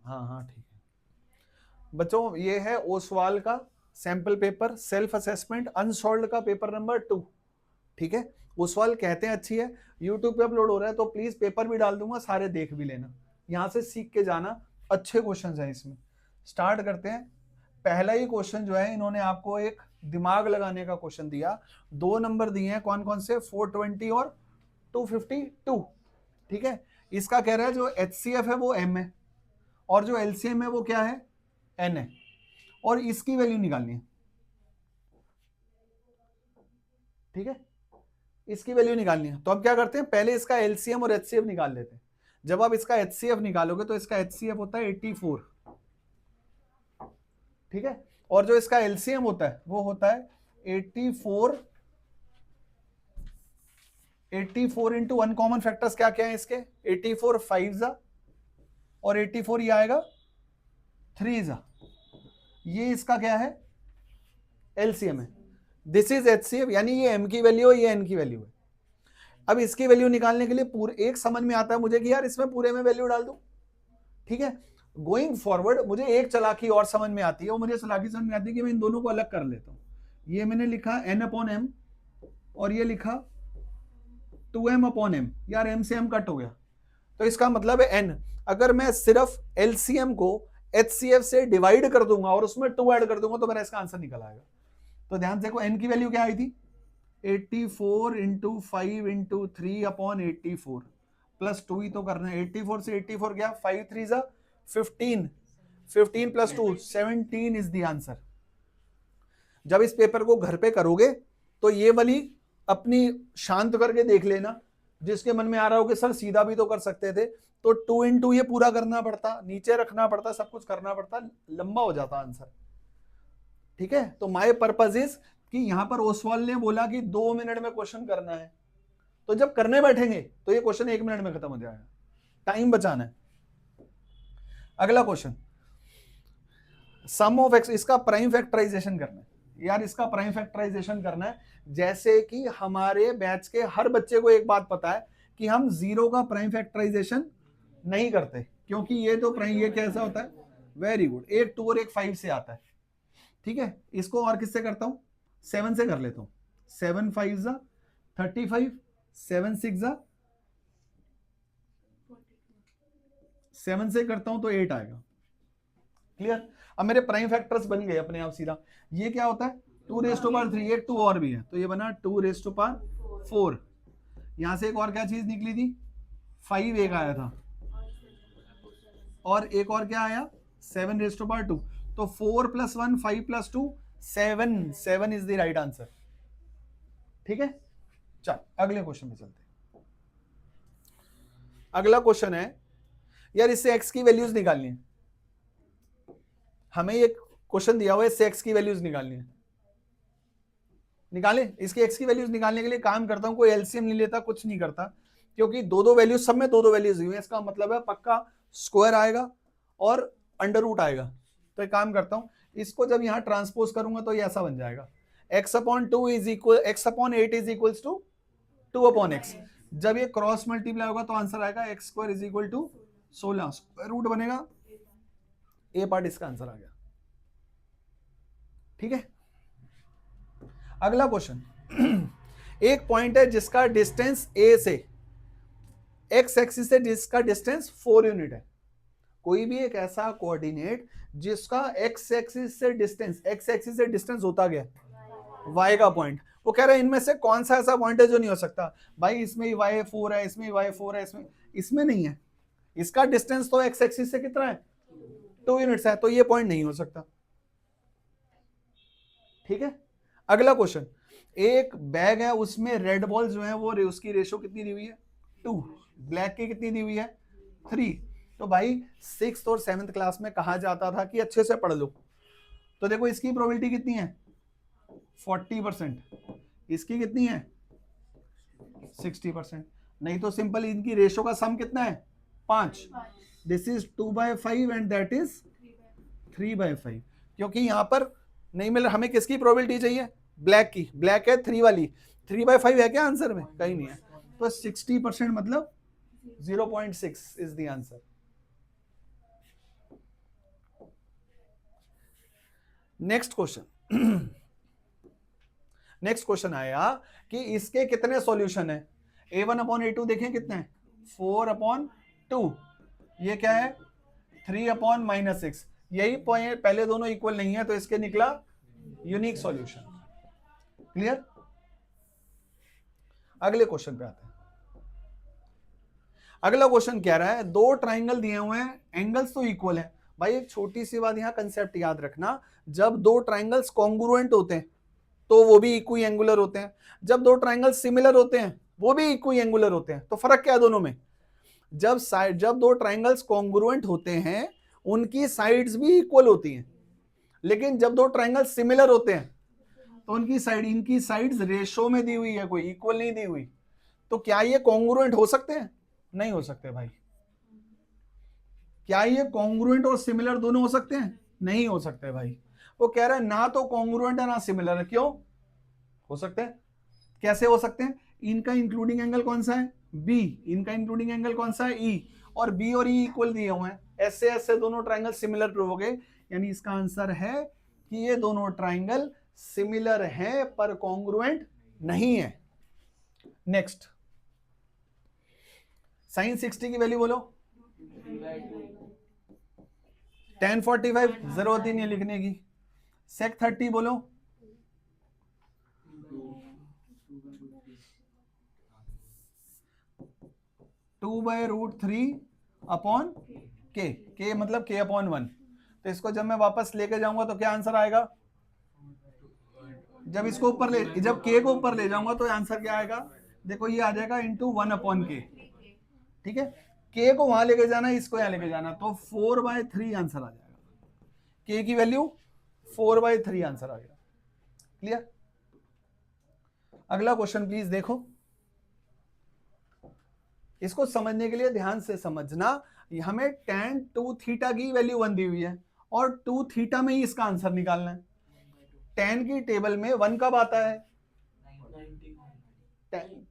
हाँ हाँ ठीक है बच्चों, ये है ओसवाल का sample paper self assessment unsolved का पेपर नंबर 2। ठीक है, ओसवाल कहते हैं अच्छी है, यूट्यूब पे अपलोड हो रहा है, तो प्लीज पेपर भी डाल दूंगा, सारे देख भी लेना, यहाँ से सीख के जाना, अच्छे क्वेश्चन हैं इसमें। स्टार्ट करते हैं। पहला ही क्वेश्चन जो है, इन्होंने आपको एक दिमाग लगाने का क्वेश्चन दिया, 2 नंबर दिए हैं, कौन कौन से, 420 और 252। ठीक है, इसका कह रहा है जो HCF है वो M है और जो LCM है वो क्या है, N है, और इसकी वैल्यू निकालनी है। ठीक है, इसकी वैल्यू निकालनी है, तो अब क्या करते हैं, पहले इसका LCM और HCF निकाल लेते हैं। जब आप इसका HCF निकालोगे तो इसका HCF होता है 84। ठीक है, और जो इसका LCM होता है वो होता है 84 इंटू अनकॉमन फैक्टर्स क्या क्या है इसके, 84 5 जा और 84 ये आएगा 3 जा, ये इसका क्या है, LCM है। दिस इज HCF, यानी ये M की वैल्यू है, ये N की वैल्यू है। अब इसकी वैल्यू निकालने के लिए पूरे एक समझ में आता है मुझे कि यार इसमें पूरे में वैल्यू डाल दूं। ठीक है, गोइंग फॉरवर्ड मुझे एक चालाकी और समझ में आती है, वो मुझे चालाकी समझ में आती है कि मैं इन दोनों को अलग कर लेता हूं। ये मैंने लिखा N/M और ये लिखा 2M/M, यार M से M कट हो गया, तो इसका मतलब है N। अगर मैं सिर्फ LCM को HCF से डिवाइड कर दूंगा और उसमें 2 ऐड कर दूंगा तो मेरा इसका आंसर निकल आएगा। तो ध्यान से देखो, N की वैल्यू क्या आई थी, 84 इंटू 5 इंटू 3/84 प्लस 2 ही तो करना है। 84 से 84 गया, 5 3 जा 15, 15 प्लस 2 17 इज द आंसर। जब इस पेपर को घर पे करोगे तो ये वाली अपनी शांत करके देख लेना, जिसके मन में आ रहा हो कि सर सीधा भी तो कर सकते थे, तो 2 इंटू ये पूरा करना पड़ता, नीचे रखना पड़ता, सब कुछ करना पड़ता, लंबा हो जाता आंसर। ठीक है, तो माय पर्पज इज कि यहां पर ओसवाल ने बोला कि 2 मिनट में क्वेश्चन करना है, तो जब करने बैठेंगे तो ये क्वेश्चन 1 मिनट में खत्म हो जाएगा, टाइम बचाना है। अगला क्वेश्चन, सम ऑफ एक्स, इसका प्राइम फैक्टराइजेशन करना है। यार इसका प्राइम फैक्टराइजेशन करना है, जैसे कि हमारे बैच के हर बच्चे को एक बात पता है कि हम 0 का प्राइम फैक्टराइजेशन नहीं करते, क्योंकि ये तो प्राइम, ये कैसा होता है, वेरी गुड, एक 2 और एक 5 से आता है। ठीक है, इसको और किससे करता हूं, 7 से कर लेता हूं, 7 5 जा 35, 7 6 जा 7 से करता हूं तो 8 आएगा। क्लियर, अब मेरे प्राइम फैक्टर्स बन गए अपने आप सीधा। ये क्या होता है, 2⁻3, एक 2 और भी है, तो ये बना 2⁻4। यहां से एक और क्या चीज निकली थी, 5 एक आया था, और एक और क्या आया 7⁻2, तो 4 + 1 5 + 2 7, 7 इज द राइट आंसर। ठीक है, चल अगले क्वेश्चन पे चलते हैं। अगला क्वेश्चन है, यार इससे x की वैल्यूज निकालनी है, हमें ये क्वेश्चन दिया हुआ है, इससे x की वैल्यूज निकालनी है। निकाले, इसकी x की वैल्यूज निकालने के लिए काम करता हूं, कोई एलसीएम नहीं लेता, कुछ नहीं करता, क्योंकि दो वैल्यूज, सब में दो वैल्यूज हुई है, इसका मतलब है पक्का स्क्वायर आएगा और अंडर रूट आएगा। तो एक काम करता हूं, इसको जब यहां ट्रांसपोज करूंगा तो ये ऐसा बन जाएगा, x/2 is equal, x/8 is equal to 2/x। जब ये क्रॉस मल्टीप्लाई होगा तो आंसर आएगा x² is equal to 16, square root बनेगा, ए पार्ट इसका आंसर आ गया। ठीक है, अगला क्वेश्चन, एक पॉइंट है जिसका डिस्टेंस ए से एक्स एक्सिस से जिसका डिस्टेंस 4 यूनिट है। कोई भी एक ऐसा कोऑर्डिनेट जिसका एक्स एक्सिस से डिस्टेंस होता गया y का पॉइंट, वो कह रहा है इनमें से कौन सा ऐसा पॉइंट है जो नहीं हो सकता, भाई इसमें y4 है, इसमें y4 है, इसमें नहीं है, इसका डिस्टेंस तो एक्स एक्सिस से कितना है 2 यूनिट्स है, तो ये पॉइंट नहीं हो सकता। ठीक है, अगला क्वेश्चन, एक बैग है, उसमें रेड बॉल जो है वो उसकी रेशो कितनी दी हुई है 2, ब्लैक की कितनी दी हुई है 3। तो भाई 6th और 7th क्लास में कहा जाता था कि अच्छे से पढ़ लो, तो देखो इसकी प्रोबेबिलिटी कितनी है 40%, इसकी कितनी है 60%, नहीं तो सिंपल इनकी रेशो का सम कितना है 5, this is 2/5 and that is 3/5, क्योंकि यहां पर नहीं मिल रहा, हमें किसकी प्रोबेबिलिटी चाहिए, ब्लैक की, ब्लैक है 3 वाली, 3/5 है क्या आंसर में, कहीं नहीं है, तो 60% मतलब 0.6 is the answer. Next question, next question आया कि इसके कितने सॉल्यूशन है। a1/a2 देखें कितने हैं, 4/2, ये क्या है 3/-6। यही पॉइंट, पहले दोनों इक्वल नहीं है तो इसके निकला यूनिक सॉल्यूशन। क्लियर। अगले क्वेश्चन पे आते हैं। अगला क्वेश्चन कह रहा है दो ट्राइंगल दिए हुए हैं, एंगल्स तो इक्वल है। भाई एक छोटी सी बात यहां कंसेप्ट याद रखना, जब दो ट्राइंगल्स कॉन्ग्रुएंट होते हैं तो वो भी इक्वी एंगुलर होते हैं, जब दो ट्राइंगल सिमिलर होते हैं वो भी इक्वी एंगुलर होते हैं। तो फर्क क्या है दोनों में, जब दो ट्राइंगल्स कॉन्ग्रुएंट होते हैं उनकी साइड्स भी इक्वल होती हैं, लेकिन जब दो ट्राइंगल सिमिलर होते हैं तो इनकी साइड्स रेशो में दी हुई है, कोई इक्वल नहीं दी हुई। तो क्या ये कॉन्ग्रुएंट हो सकते हैं? नहीं हो सकते भाई। क्या ये कॉन्ग्रुएंट और सिमिलर दोनों हो सकते हैं? नहीं हो सकते भाई। वो कह रहा है ना तो कॉन्ग्रुएंट है ना सिमिलर है। क्यों हो सकते हैं? कैसे हो सकते हैं? इनका इंक्लूडिंग एंगल कौन सा है? बी। इनका इंक्लूडिंग एंगल कौन सा है? ई। और बी और ई इक्वल दिए हुए हैं, ऐसे ऐसे दोनों ट्राइंगल सिमिलर प्रूव हो गए। यानी इसका आंसर है कि ये दोनों ट्राइंगल सिमिलर हैं पर कॉन्ग्रुएंट नहीं है। नेक्स्ट, sin 60 की वैल्यू बोलो। tan 45 जरूरत ही नहीं है लिखने की। sec 30 बोलो। टू बाय रूट 3 अपॉन के मतलब k/1। तो इसको जब मैं वापस लेके जाऊंगा तो क्या आंसर आएगा? जब k को ऊपर ले जाऊंगा तो आंसर क्या आएगा? देखो ये आ जाएगा इंटू 1/k। ठीक है, k को वहां लेके जाना, इसको यहां लेके जाना, तो 4/3 आंसर आ जाएगा। k की वैल्यू 4/3 आंसर आ गया। क्लियर। अगला क्वेश्चन प्लीज देखो, इसको समझने के लिए ध्यान से समझना। हमें tan 2θ की वैल्यू 1 दी हुई है और 2θ में ही इसका आंसर निकालना है। tan की टेबल में 1 कब आता है?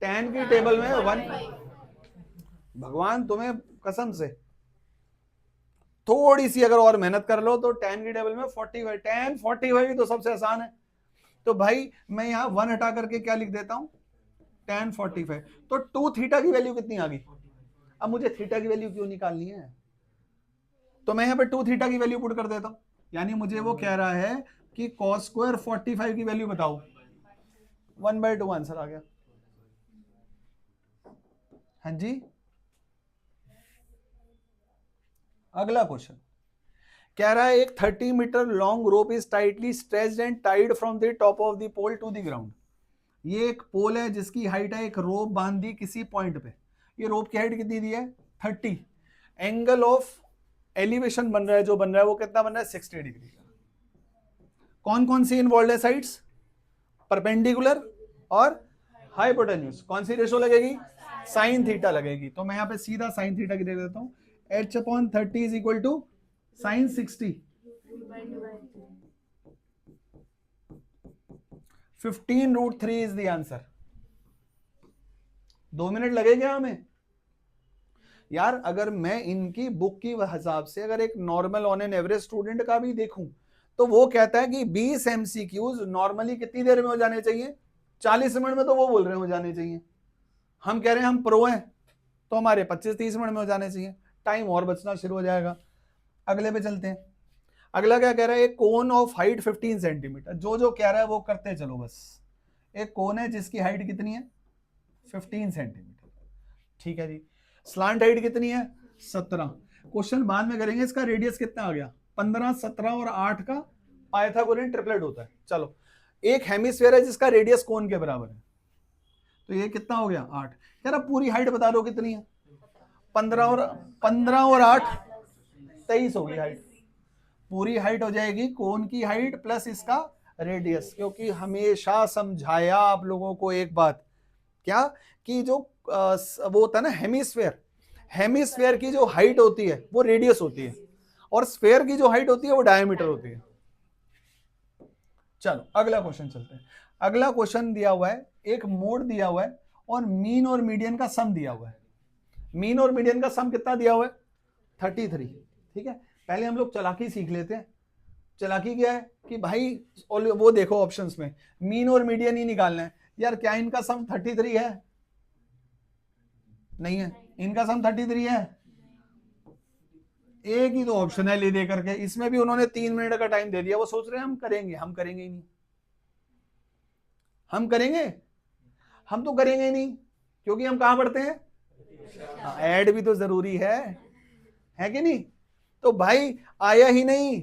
tan की टेबल में 1, भगवान तुम्हें कसम से थोड़ी सी अगर और मेहनत कर लो तो tan की टेबल में 45, tan 45 तो सबसे आसान है। तो भाई मैं यहां 1 हटा करके क्या लिख देता हूं? tan 45। तो 2θ की वैल्यू कितनी आ गई? अब मुझे थीटा की वैल्यू क्यों निकालनी है? तो मैं यहां पे 2θ की वैल्यू पुट कर देता हूं। यानी मुझे वो कह रहा है कि cos स्क्वायर 45 की वैल्यू बताओ। 1/2 आंसर आ गया। हाँ जी। अगला क्वेश्चन कह रहा है एक 30 metre long rope is tightly stretched and tied from the top of the pole to the ground. ये एक पोल है जिसकी हाइट है, एक रोप बांध दी किसी पॉइंट पे। ये रोप की हाइट कितनी दी है? 30। एंगल ऑफ एलिवेशन बन रहा है, जो बन रहा है वो कितना बन रहा है? 60 डिग्री का। कौन कौन सी इन्वॉल्व है साइड्स? परपेंडिकुलर और हाइपोटेन्यूज। कौन सी रेशो लगेगी? साइन थीटा लगेगी। तो मैं यहां पे सीधा साइन थीटा की दे देता हूं, h/30 is equal to sine 60। 15√3 is the answer. 2 minute लगेंगे हमें यार। अगर मैं इनकी बुक की हिसाब से अगर एक normal on an average student का भी देखूं तो वो कहता है कि 20 MCQs नॉर्मली कितनी देर में हो जाने चाहिए? 40 मिनट में तो वो बोल रहे हैं हो जाने चाहिए। हम कह रहे हैं हम प्रो हैं तो हमारे 25-30 मिनट में हो जाने चाहिए, टाइम और बचना शुरू हो जाएगा। अगले पे चलते हैं। अगला क्या कह रहा है? एक कोन ऑफ हाइट 15 सेंटीमीटर। जो कह रहा है वो करते चलो बस। एक कोन है जिसकी हाइट कितनी है? 15 सेंटीमीटर। ठीक है जी। स्लांट हाइट कितनी है? 17। क्वेश्चन बाद में करेंगे इसका रेडियस कितना आ गया? 15, 17 और 8 का पाइथागोरियन ट्रिपलेट होता है। चलो, एक हेमिस्फीयर है जिसका रेडियस कोन के बराबर है, तो ये कितना हो गया? 8। कह रहा पूरी हाइट बता दो कितनी है? 15 और 8 23 होगी हाइट। पूरी हाइट हो जाएगी कोन की हाइट प्लस इसका रेडियस। क्योंकि हमेशा समझाया आप लोगों को एक बात, क्या कि जो वो होता है ना हेमिस्फीयर, हेमिस्फीयर की जो हाइट होती है वो रेडियस होती है और स्फीयर की जो हाइट होती है वो डायमीटर होती है। चलो अगला क्वेश्चन चलते हैं। अगला क्वेश्चन दिया हुआ है, एक मोड दिया हुआ है और मीन और मीडियन का सम दिया हुआ है। मीन और मीडियन का सम कितना दिया हुआ है? 33। ठीक है, पहले हम लोग चालाकी सीख लेते हैं। चालाकी क्या है कि भाई वो देखो ऑप्शंस में मीन और मीडियन ही निकालना है। यार क्या इनका सम 33 है? नहीं है। इनका सम 33 है? एक ही तो ऑप्शन है ले दे करके, इसमें भी उन्होंने 3 मिनट का टाइम दे दिया। वो सोच रहे हैं हम करेंगे, हम करेंगे ही नहीं। हम करेंगे? हम तो करेंगे ही नहीं, क्योंकि हम कहां पढ़ते हैं? ऐड भी तो जरूरी है कि नहीं? तो भाई आया ही नहीं,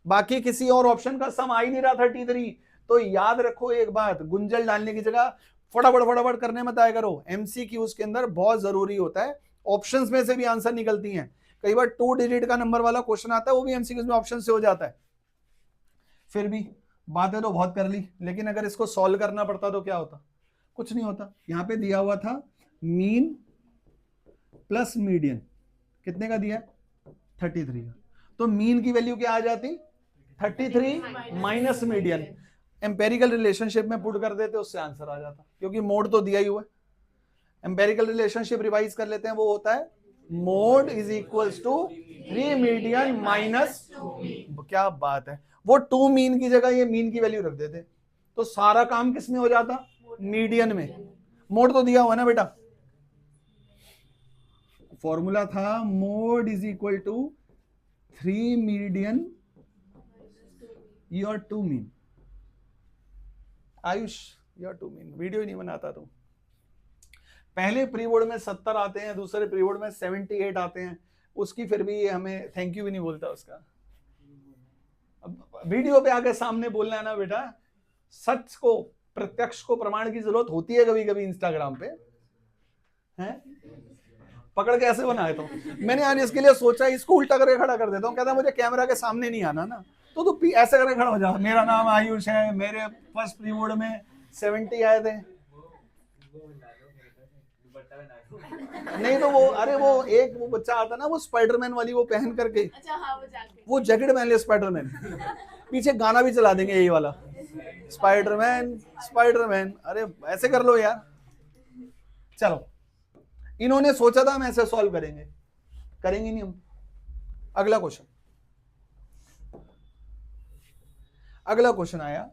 बाकी किसी और ऑप्शन का सम आ ही नहीं रहा 33। तो याद रखो एक बात, गुंजल डालने की जगह फटाफट फटाफट करने मत आया करो। एमसीक्यूज के अंदर बहुत जरूरी होता है, ऑप्शंस में से भी आंसर निकलती हैं। कई बार 2 डिजिट का नंबर वाला क्वेश्चन आता है, वो भी एमसीक्यूज में ऑप्शन से हो जाता है। फिर भी बातें तो बहुत कर ली, लेकिन अगर इसको सॉल्व करना पड़ता तो क्या होता? कुछ नहीं होता। यहां पे दिया हुआ था मीन प्लस मीडियन, कितने का दिया? 33 का। तो मीन की वैल्यू क्या आ जाती? 33 माइनस मीडियन। एम्पेरिकल रिलेशनशिप में पुट कर देते, उससे आंसर आ जाता, क्योंकि मोड तो दिया ही हुआ है। एम्पेरिकल रिलेशनशिप रिवाइज कर लेते हैं, वो होता है mode is equals to 3 median minus, क्या बात है, वो 2 मीन की जगह ये मीन की वैल्यू रख देते, तो सारा काम किस में हो जाता? मीडियन में। मोड तो दिया हुआ ना बेटा, फॉर्मूला था mode is equal to 3 median your 2 mean. Ayush your 2 mean, video ही नहीं बनाता तुम। पहले प्री बोर्ड में 70 आते हैं, दूसरे प्री बोर्ड में 78 आते हैं, उसकी फिर भी हमें थैंक यू भी नहीं बोलता उसका। अब वीडियो पे आके सामने बोलना है ना बेटा, सच को प्रत्यक्ष को प्रमाण की जरूरत होती है कभी कभी इंस्टाग्राम पे, हैं? पकड़ के ऐसे बनाए तो मैंने आज इसके लिए सोचा इसको उल्टा करके खड़ा कर देता हूँ, कहता मुझे कैमरा के सामने नहीं आना ना, तो तू ऐसे करके खड़ा हो जा, मेरा नाम आयुष है, मेरे फर्स्ट प्री बोर्ड में 70 आए थे। नहीं तो वो, अरे वो एक वो बच्चा आता ना, वो स्पाइडरमैन वाली वो पहन करके, अच्छा हाँ, वो जैकेट पहन ले स्पाइडरमैन, पीछे गाना भी चला देंगे यही वाला, स्पाइडरमैन स्पाइडरमैन। अरे ऐसे कर लो यार। चलो, इन्होंने सोचा था हम ऐसे सॉल्व करेंगे, करेंगे नहीं हम। अगला क्वेश्चन, अगला क्वेश्चन आया,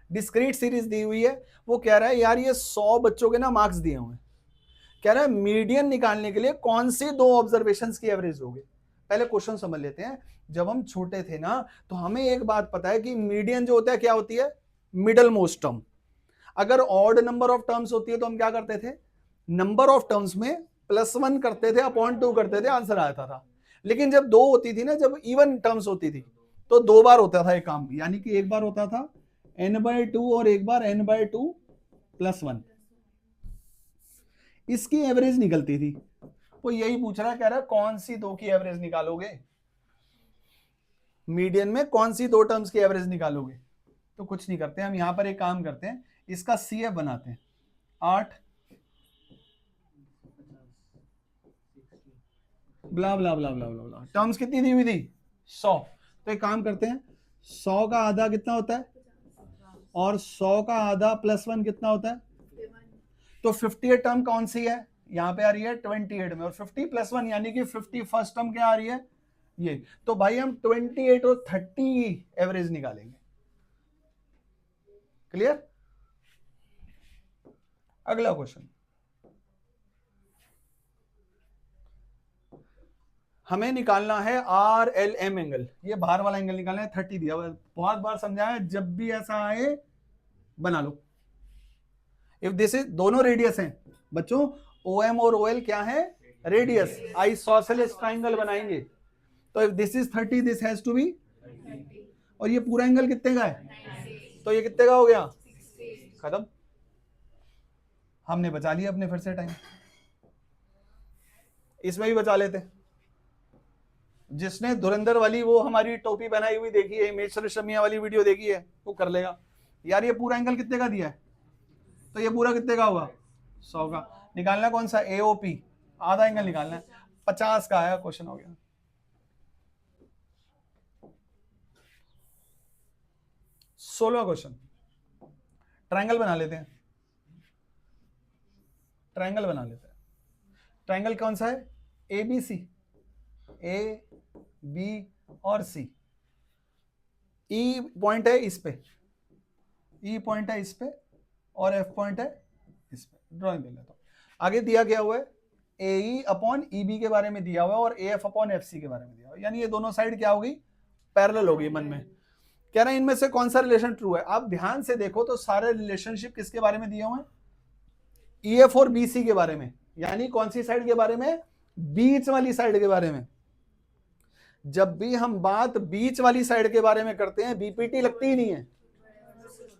डिस्क्रीट सीरीज दी हुई है, वो कह रहा है यार ये 100 बच्चों के ना मार्क्स दिए हुए हैं, कह रहा है मीडियन निकालने के लिए कौन सी 2 ऑब्जर्वेशंस की एवरेज होगी। पहले क्वेश्चन समझ लेते हैं। जब हम छोटे थे ना, तो हमें एक बात पता है कि मीडियन जो होता है क्या होती है? Middle most term. अगर ऑड नंबर ऑफ टर्म्स होती है तो हम क्या करते थे? नंबर ऑफ टर्म्स में +1 करते थे, अपॉन 2 करते थे, आंसर आता था। लेकिन जब 2 होती थी ना, जब इवन टर्म्स होती थी, तो 2 बार होता था एक काम, यानी कि एक बार होता था n/2 और एक बार n/2 + 1। इसकी एवरेज निकलती थी। वो यही पूछ रहा है, कह रहा है कौन सी 2 की एवरेज निकालोगे, मीडियन में कौन सी 2 टर्म्स की एवरेज निकालोगे। तो कुछ नहीं करते हम, यहां पर एक काम करते हैं, इसका CF बनाते हैं 8 ब्ला ब्ला ब्ला ब्ला ब्ला ब्ला। टर्म्स कितनी दी हुई थी? 100। तो एक काम करते हैं, 100 का आधा कितना होता है, और 100 का आधा +1 कितना होता है? तो 58 टर्म कौन सी है? यहां पे आ रही है 28 में, और 50 + 1 यानी कि 51st टर्म क्या आ रही है? ये। तो भाई हम 28 और 30 एवरेज निकालेंगे। क्लियर? अगला क्वेश्चन, हमें निकालना है RLM एंगल, ये बाहर वाला एंगल निकालना है। 30 दिया हुआ है, बहुत बार समझाया, जब भी ऐसा आए बना लो। इफ दिस इज, दोनों रेडियस हैं बच्चों, OM और OL क्या है? रेडियस। आइसोसेलेस ट्राइंगल बनाएंगे, तो if this is 30, this has to be, और ये पूरा एंगल कितने का है? तो ये कितने का हो गया? खत्म। हमने बचा लिया अपने फिर से टाइम, इसमें भी बचा लेते। जिसने धुरंधर वाली वो हमारी टोपी बनाई हुई देखी है, हिमेश रेशमिया वाली वीडियो देखी है, वो कर लेगा। यार ये पूरा एंगल कितने का दिया है, तो ये पूरा कितने का होगा? 100 का। निकालना कौन सा? AOP, आधा एंगल निकालना है। 50 का आया, क्वेश्चन हो गया। 16वां क्वेश्चन, ट्रायंगल बना लेते हैं, ट्रायंगल बना लेते हैं। ट्रायंगल कौन सा है? ABC, A, B और C। ई पॉइंट है इस पे, ई पॉइंट है इस पे और एफ पॉइंट है इस पे, ड्रॉइंग कर लेता हूं। आगे दिया गया हुआ है ए ई अपॉन ई बी के बारे में दिया हुआ है और A F upon F C के बारे में दिया हुआ है, यानी ये दोनों साइड क्या होगी, पैरेलल होगी। मन में कह रहे हैं इनमें से कौन सा रिलेशन ट्रू है। आप ध्यान से देखो तो सारे रिलेशनशिप किसके बारे में दिए हुए हैं, ई एफ और बी सी के बारे में, यानी कौन सी साइड के बारे में, बीच वाली साइड के बारे में। जब भी हम बात बीच वाली साइड के बारे में करते हैं बीपीटी लगती ही नहीं है।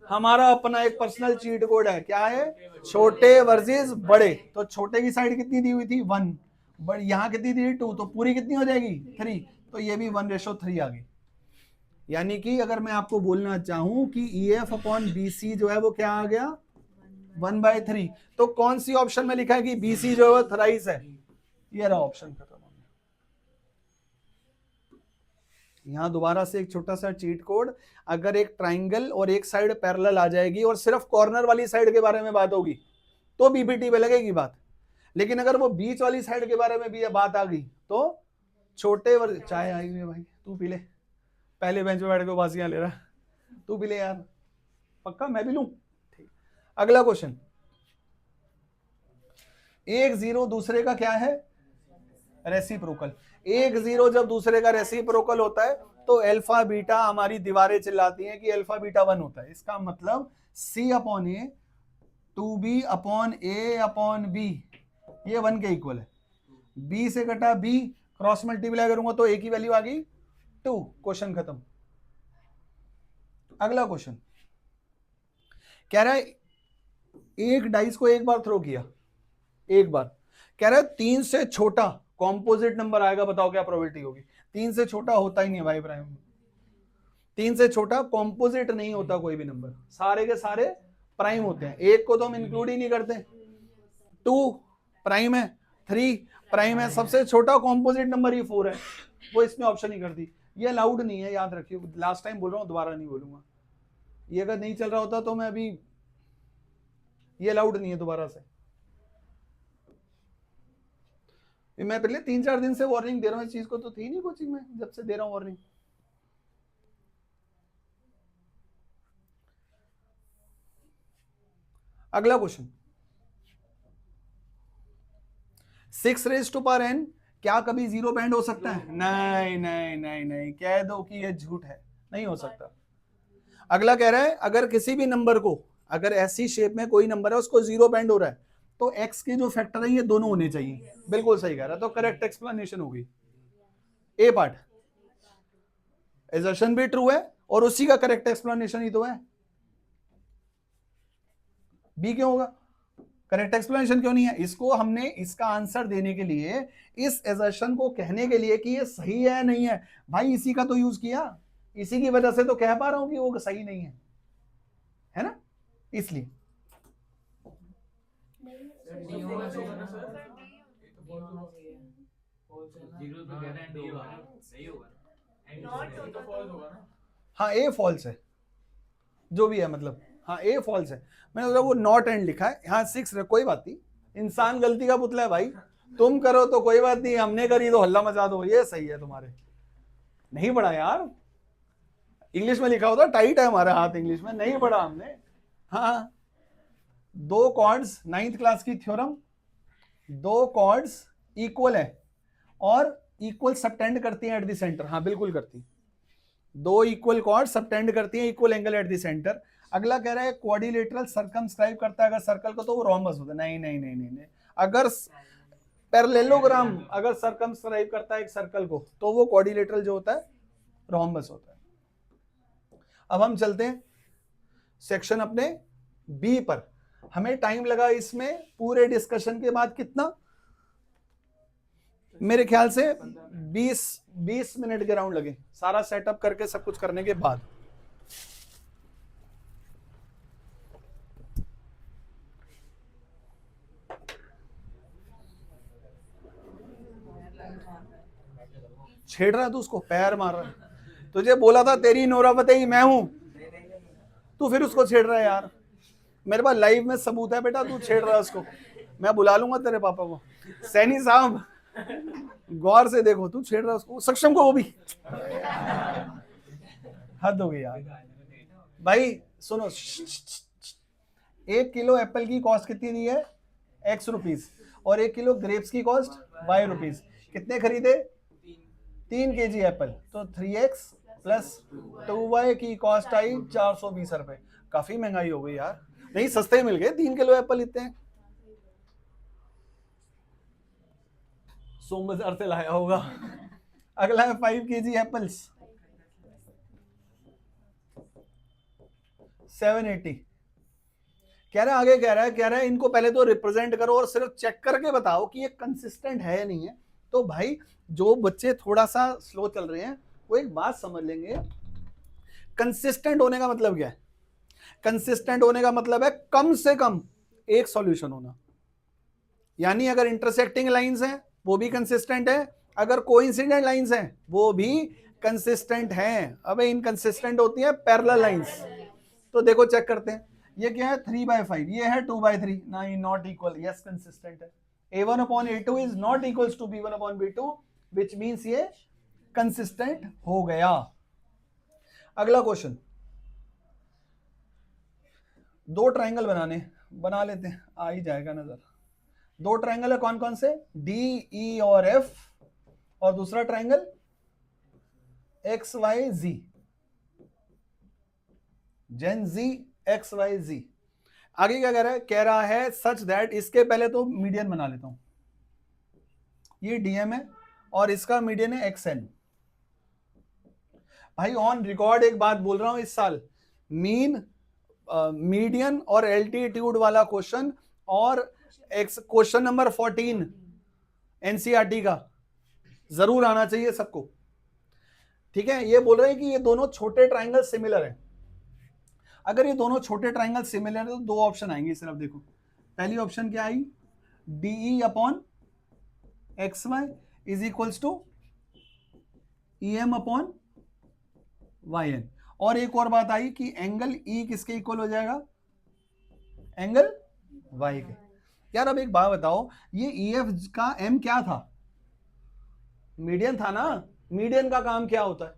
हमारा अपना एक पर्सनल चीट कोड है, क्या है, छोटे वर्सेस बड़े। तो छोटे की साइड कितनी दी हुई थी 1, बड़ी यहां कितनी दी 2, तो पूरी कितनी हो जाएगी 3, तो ये भी 1:3 आ गई। यानी कि अगर मैं आपको बोलना चाहूं कि E F upon B C जो है वो क्या आ गया 1/3, तो कौन सी ऑप्शन में लिखा है कि बी सी जो है थराइस है, ये रहा ऑप्शन खत्म। यहां दोबारा से एक छोटा सा चीट कोड, अगर एक ट्राइंगल और एक साइड पैरेलल आ जाएगी और सिर्फ कॉर्नर वाली साइड के बारे में बात होगी तो बीपीटी पे लगेगी बात, लेकिन अगर वो बीच वाली साइड के बारे में भी बात आ गई तो छोटे वर्ग। चाय आई हुई है भाई, तू पी ले, पहले बेंच पे बैठ के बाजियां ले रहा, तू पी ले यार, पक्का मैं भी लूं, ठीक। अगला क्वेश्चन, एक जीरो दूसरे का क्या है, रेसिप्रोकल। एक जीरो जब दूसरे का रेसिप्रोकल होता है तो अल्फा बीटा, हमारी दीवारें चिल्लाती हैं कि अल्फा बीटा 1 होता है। इसका मतलब सी अपॉन ए 2b अपॉन ए अपॉन बी, ये 1 के इक्वल है। b से कटा b, क्रॉस मल्टीप्लाई करूंगा तो a की वैल्यू आ गई 2, क्वेश्चन खत्म। अगला क्वेश्चन कह रहा है एक डाइस को एक बार थ्रो किया, एक बार, कह रहा है 3 से छोटा कॉम्पोजिट नंबर आएगा, बताओ क्या प्रोबेबिलिटी होगी। 3 से छोटा होता ही नहीं है भाई प्राइम, 3 से छोटा कॉम्पोजिट नहीं होता कोई भी नंबर, सारे के सारे प्राइम होते हैं। एक को तो हम इंक्लूड ही नहीं करते, 2 प्राइम है, 3 प्राइम है, सबसे छोटा कॉम्पोजिट नंबर ही 4 है, वो इसमें ऑप्शन ही कर दी। ये अलाउड नहीं है, याद रखिए, लास्ट टाइम बोल रहा हूं दोबारा नहीं बोलूंगा। ये अगर नहीं चल रहा होता तो मैं अभी, ये अलाउड नहीं है दोबारा से। मैं पहले 3-4 दिन से वार्निंग दे रहा हूं इस चीज को, तो थी नहीं कोचिंग में, जब से दे रहा हूं वार्निंग। अगला question, 6 raise to power n क्या कभी जीरो बैंड हो सकता है? नहीं नहीं नहीं नहीं, कह दो कि ये झूठ है, नहीं हो सकता। अगला कह रहा है अगर किसी भी नंबर को, अगर ऐसी शेप में कोई नंबर है उसको जीरो बैंड हो रहा है तो x के जो फैक्टर है ये दोनों होने चाहिए। बिल्कुल सही कह रहा है, तो करेक्ट एक्सप्लेनेशन होगी ए पार्ट। असर्शन भी ट्रू है और उसी का करेक्ट एक्सप्लेनेशन ही तो है। बी क्यों होगा? करेक्ट एक्सप्लेनेशन क्यों नहीं है? इसको हमने इसका आंसर देने के लिए, इस असर्शन को कहने के लिए कि ये सही है नहीं है, भाई इसी का तो यूज किया, इसी की वजह से तो कह पा रहा हूं कि वो सही नहीं है ना, इसलिए। हाँ ए फॉल्स है, जो भी है, मतलब हाँ ए फॉल्स है। मैंने वो नॉट एंड लिखा है, हाँ 6 है, कोई बात नहीं, इंसान गलती का पुतला है भाई, तुम करो तो कोई बात नहीं, हमने करी तो हल्ला मचा दो, ये सही है तुम्हारे। नहीं पढ़ा यार, इंग्लिश में लिखा होता, टाइट है हमारा हाथ, इंग्लिश में नहीं पढ़ा हमने। हाँ 2 कॉर्ड्स, 9th क्लास की थ्योरम, 2 कॉर्ड्स इक्वल है और इक्वल सबटेंड करती हैं एट द सेंटर। हाँ बिल्कुल करती, 2 इक्वल कॉर्ड्स सबटेंड करती हैं equal angle at the centre. अगला कह रहा है क्वाड्रिलेटरल सर्कमस्क्राइब करता है अगर सर्कल को तो वो रोम्बस होता है। नहीं नहीं नहीं नहीं, नहीं। अगर पैरेललोग्राम अगर सर्कमस्क्राइब करता है एक सर्कल को तो वो क्वाड्रिलेटरल जो होता है रोम्बस होता है। अब हम चलते हैं सेक्शन अपने बी पर। हमें टाइम लगा इसमें पूरे डिस्कशन के बाद कितना, मेरे ख्याल से 20 मिनट के राउंड लगे, सारा सेटअप करके सब कुछ करने के बाद। छेड़ रहा है तू उसको, पैर मार रहा है। तुझे बोला था तेरी नोरा फतेही मैं हूं, तू फिर उसको छेड़ रहा है यार। मेरे पास लाइव में सबूत है बेटा, तू छेड़ रहा है उसको, मैं बुला लूंगा तेरे पापा को। सैनी साहब गौर से देखो, तू छेड़ रहा है उसको, सक्षम को, वो भी हद हो गई यार भाई। सुनो, 1 किलो एप्पल की कॉस्ट कितनी दी है? x rupees. और 1 किलो ग्रेप्स की कॉस्ट y रुपीज। कितने खरीदे? 3 kg एप्पल, तो 3x प्लस 2y की कॉस्ट आई 420 रुपए। काफी महंगाई हो गई यार। नहीं, सस्ते मिल गए 3 किलो एप्पल इतने। सोम बाजार से लाया होगा। अगला है 5 kg एप्पल्स, 780। कह रहा है आगे, कह रहा है इनको पहले तो रिप्रेजेंट करो और सिर्फ चेक करके बताओ कि ये कंसिस्टेंट है या नहीं है। तो भाई जो बच्चे थोड़ा सा स्लो चल रहे हैं वो एक बात समझ लेंगे, कंसिस्टेंट होने का मतलब क्या है? कंसिस्टेंट होने का मतलब है कम से कम एक सॉल्यूशन होना। यानी अगर इंटरसेक्टिंग लाइंस हैं वो भी कंसिस्टेंट है, अगर कोइंसिडेंट लाइंस हैं वो भी कंसिस्टेंट हैं। अब इनकंसिस्टेंट होती है पैरेलल लाइंस। तो देखो चेक करते हैं, ये क्या है 3/5, ये है 2/3, नहीं नॉट इक्वल, यस कंसिस्टेंट है। a1/a2 is not equals to b1/b2, which means ये कंसिस्टेंट हो गया। अगला क्वेश्चन, दो ट्राइंगल बना लेते हैं, आ ही जाएगा नजर। दो ट्राइंगल है कौन कौन से? डी ई और एफ, और दूसरा ट्राइंगल एक्स वाई जी, जेन जी एक्स वाई जी। आगे क्या कह रहा है? कह रहा है सच दैट, इसके पहले तो मीडियन बना लेता हूं, ये डीएम है और इसका मीडियन है एक्सएन। भाई ऑन रिकॉर्ड एक बात बोल रहा हूं, इस साल मीन, मीडियन और एल्टीट्यूड वाला क्वेश्चन और क्वेश्चन नंबर 14 एनसीईआरटी का जरूर आना चाहिए सबको। ठीक है, ये बोल रहे हैं कि ये दोनों छोटे ट्राइंगल सिमिलर हैं। अगर ये दोनों छोटे ट्राइंगल सिमिलर है तो दो ऑप्शन आएंगे सिर्फ। देखो पहली ऑप्शन क्या आई, DE upon X Y is equals to EM upon Y N. और एक और बात आई कि एंगल ई किसके इक्वल हो जाएगा? एंगल वाई के। यार अब एक बात बताओ, ये ई एफ का एम क्या था? मीडियन था ना। मीडियन का काम क्या होता है?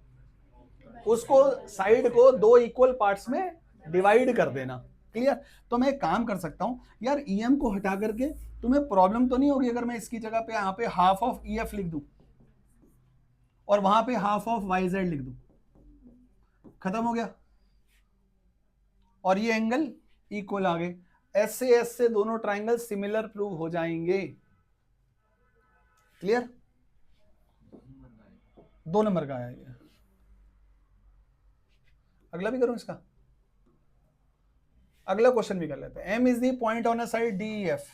उसको साइड को दो इक्वल पार्ट्स में डिवाइड कर देना। क्लियर? तो मैं एक काम कर सकता हूं यार, ईएम को हटा करके, तुम्हें प्रॉब्लम तो नहीं होगी अगर मैं इसकी जगह पे यहां पे हाफ ऑफ ई एफ लिख दूं और वहां पे हाफ ऑफ वाई जेड लिख दूं? खत्म हो गया। और ये एंगल इक्वल आ गए। एस से दोनों ट्राइंगल सिमिलर प्रूव हो जाएंगे। क्लियर? 2 नंबर का आया ये। अगला भी करूं इसका? अगला क्वेश्चन भी कर लेते हैं। M is the point on a side D F,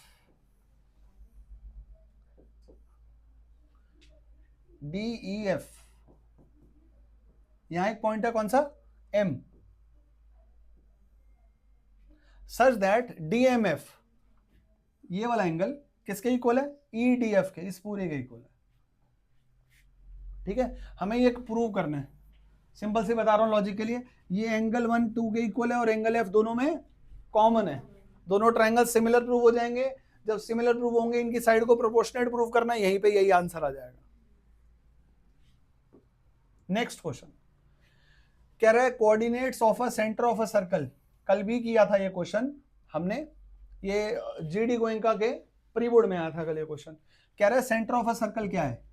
D E F, यहां एक पॉइंट है कौन सा? M, such that D M F, ये वाला एंगल किसके इक्वल है? ई डी एफ के, इस पूरे के इक्वल है। ठीक है, हमें ये प्रूव करना है। सिंपल से बता रहा हूं लॉजिक के लिए, ये एंगल 1 2 के इक्वल है और एंगल एफ दोनों में कॉमन है। दोनों ट्राइंगल सिमिलर प्रूव हो जाएंगे। जब सिमिलर प्रूव होंगे इनकी साइड को प्रोपोर्शनेट प्रूव करना, यहीं पे यही आंसर आ जाएगा। नेक्स्ट क्वेश्चन कह रहा है coordinates of a centre of a circle. कल भी किया था ये क्वेश्चन हमने, ये जीडी गोयंका के प्री बोर्ड में आया था कल ये क्वेश्चन। कह रहा है सेंटर ऑफ अ सर्कल क्या है?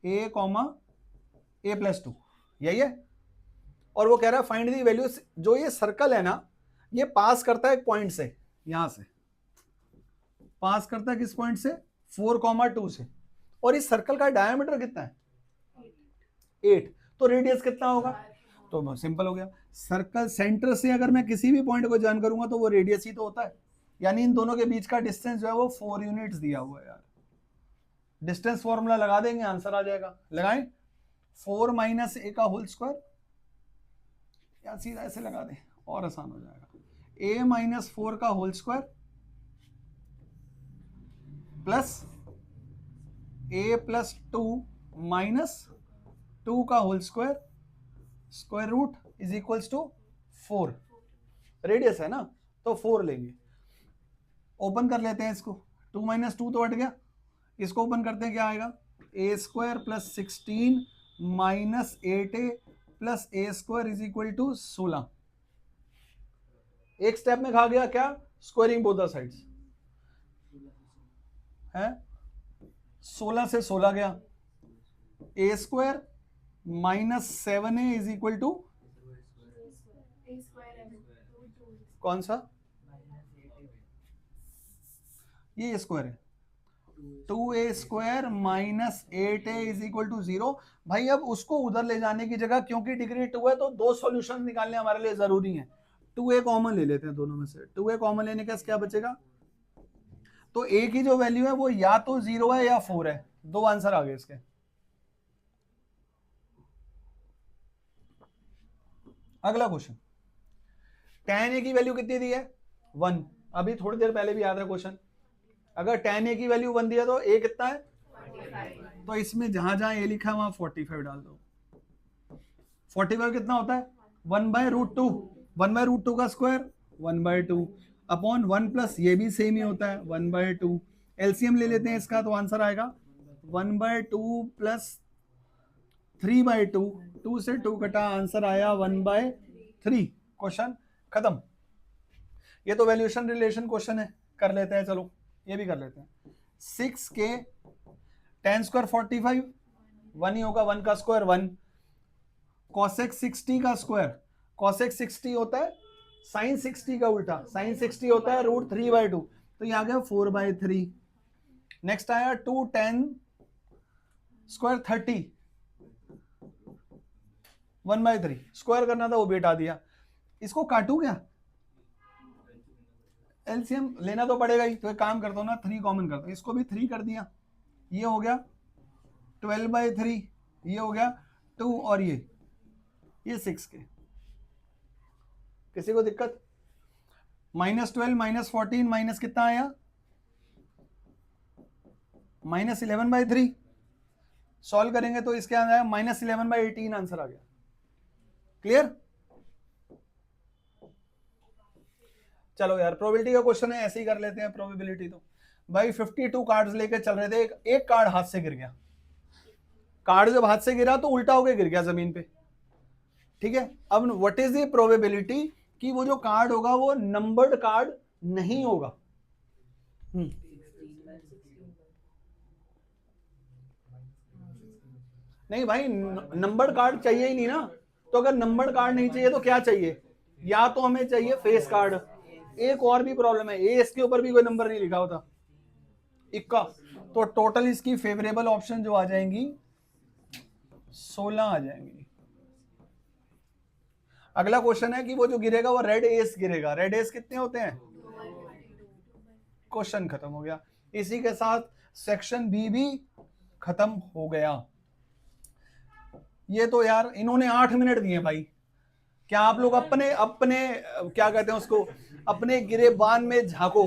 a, a+2, यही है। और वो कह रहा है फाइंड दी वैल्यू। जो ये सर्कल है ना, ये पास करता है एक पॉइंट से, यहां से पास करता है किस पॉइंट से? 4,2 से। और इस सर्कल का डायमीटर कितना है? 8। तो रेडियस कितना होगा? तो सिंपल हो गया, सर्कल सेंटर से अगर मैं किसी भी पॉइंट को ज्वाइन करूंगा तो वो रेडियस ही तो होता है। यानी इन दोनों के बीच का डिस्टेंस जो है वो 4 यूनिट्स दिया हुआ है यार। डिस्टेंस फॉर्मूला लगा देंगे, आंसर आ जाएगा। लगाएं, 4 - a का होल स्क्वायर, या सीधा ऐसे लगा दें और आसान हो जाएगा। a - 4 का होल स्क्वायर प्लस a+2 - 2 का whole square, square root is equals to 4। Radius है ना, तो 4 लेंगे। ओपन कर लेते हैं इसको, 2 - 2 तो हट गया। इसको ओपन करते हैं, क्या आएगा? a² + 16 - 8a plus A square is equal to 16। एक स्टेप में खा गया क्या? स्क्वायरिंग बोथ द साइड्स है। 16 से 16 गया, a square minus 7a is equal to कौन सा? ये स्क्वायर है, 2a square minus 8a is equal to 0। भाई अब उसको उधर ले जाने की जगह, क्योंकि डिग्री 2 है तो दो सॉल्यूशन निकालने हमारे लिए जरूरी है। 2a कॉमन ले लेते हैं दोनों में से। 2a कॉमन लेने का क्या बचेगा? तो a की जो वैल्यू है वो या तो 0 है या 4 है। दो आंसर आ गए इसके। अगला क्वेश्चन, tan a की वैल्यू कितनी दी है? 1। अभी थोड़ी देर पहले भी आया था क्वेश्चन। अगर tan a की वैल्यू 1 दिया तो a कितना है? 45। तो इसमें जहां जहां a लिखा है वहां 45 डाल दो। 45 कितना होता है? 1/√2। 1/√2 का स्क्वायर 1/2 अपॉन 1 प्लस ये भी सेम ही होता है 1/2। एलसीएम ले लेते हैं इसका, तो आंसर आएगा 1/2 प्लस 3/2। 2 से 2 कटा, आंसर आया 1/3। क्वेश्चन खत्म। ये तो वैल्यूएशन रिलेशन क्वेश्चन है, कर लेते हैं। चलो ये भी कर लेते हैं। 6 के tan स्क्वायर 45 1 ही होगा, 1 का स्क्वायर 1। cosec 60 का स्क्वायर, cosec 60 होता है sin 60 का उल्टा, sin 60 होता है √3/2। तो ये आ गया 4/3। नेक्स्ट आया 2 tan स्क्वायर 30 1/3। स्क्वायर करना था वो भी हटा दिया। इसको काटू क्या? एलसीएम लेना तो पड़ेगा ही, तो एक काम करता हूं ना, 3 कॉमन करता हूं। इसको भी 3 कर दिया, ये हो गया 12/3, ये हो गया 2 और ये 6 के। किसी को दिक्कत? -12 -14 माइनस कितना आया? -11/3। सॉल्व करेंगे तो इसके अंदर आया -11/18 आंसर आ गया। क्लियर? चलो यार, प्रोबेबिलिटी का क्वेश्चन है, ऐसे ही कर लेते हैं प्रोबेबिलिटी। तो भाई 52 कार्ड्स लेके चल रहे थे, एक कार्ड हाथ से गिर गया। कार्ड जब हाथ से गिरा तो उल्टा होके गिर गया जमीन पे, ठीक है। अब व्हाट इज द प्रोबेबिलिटी कि वो जो कार्ड होगा वो नंबर्ड कार्ड नहीं होगा? नहीं भाई, नंबर्ड कार्ड चाहिए ही नहीं ना। तो अगर नंबर्ड कार्ड नहीं चाहिए तो क्या चाहिए? या तो हमें चाहिए फेस कार्ड। एक और भी प्रॉब्लम है, इसके ऊपर भी कोई नंबर नहीं लिखा होता, इक्का। तो टोटल इसकी फेवरेबल ऑप्शन जो आ जाएंगी 16 आ जाएंगी। अगला क्वेश्चन है कि वो जो गिरेगा वो रेड एस गिरेगा। रेड एस कितने होते हैं? क्वेश्चन खत्म हो गया। इसी के साथ सेक्शन बी भी खत्म हो गया। ये तो यार इन्होंने 8 मिनट दिए भाई। क्या आप लोग अपने अपने क्या कहते हैं उसको, अपने गिरेबान में झांको,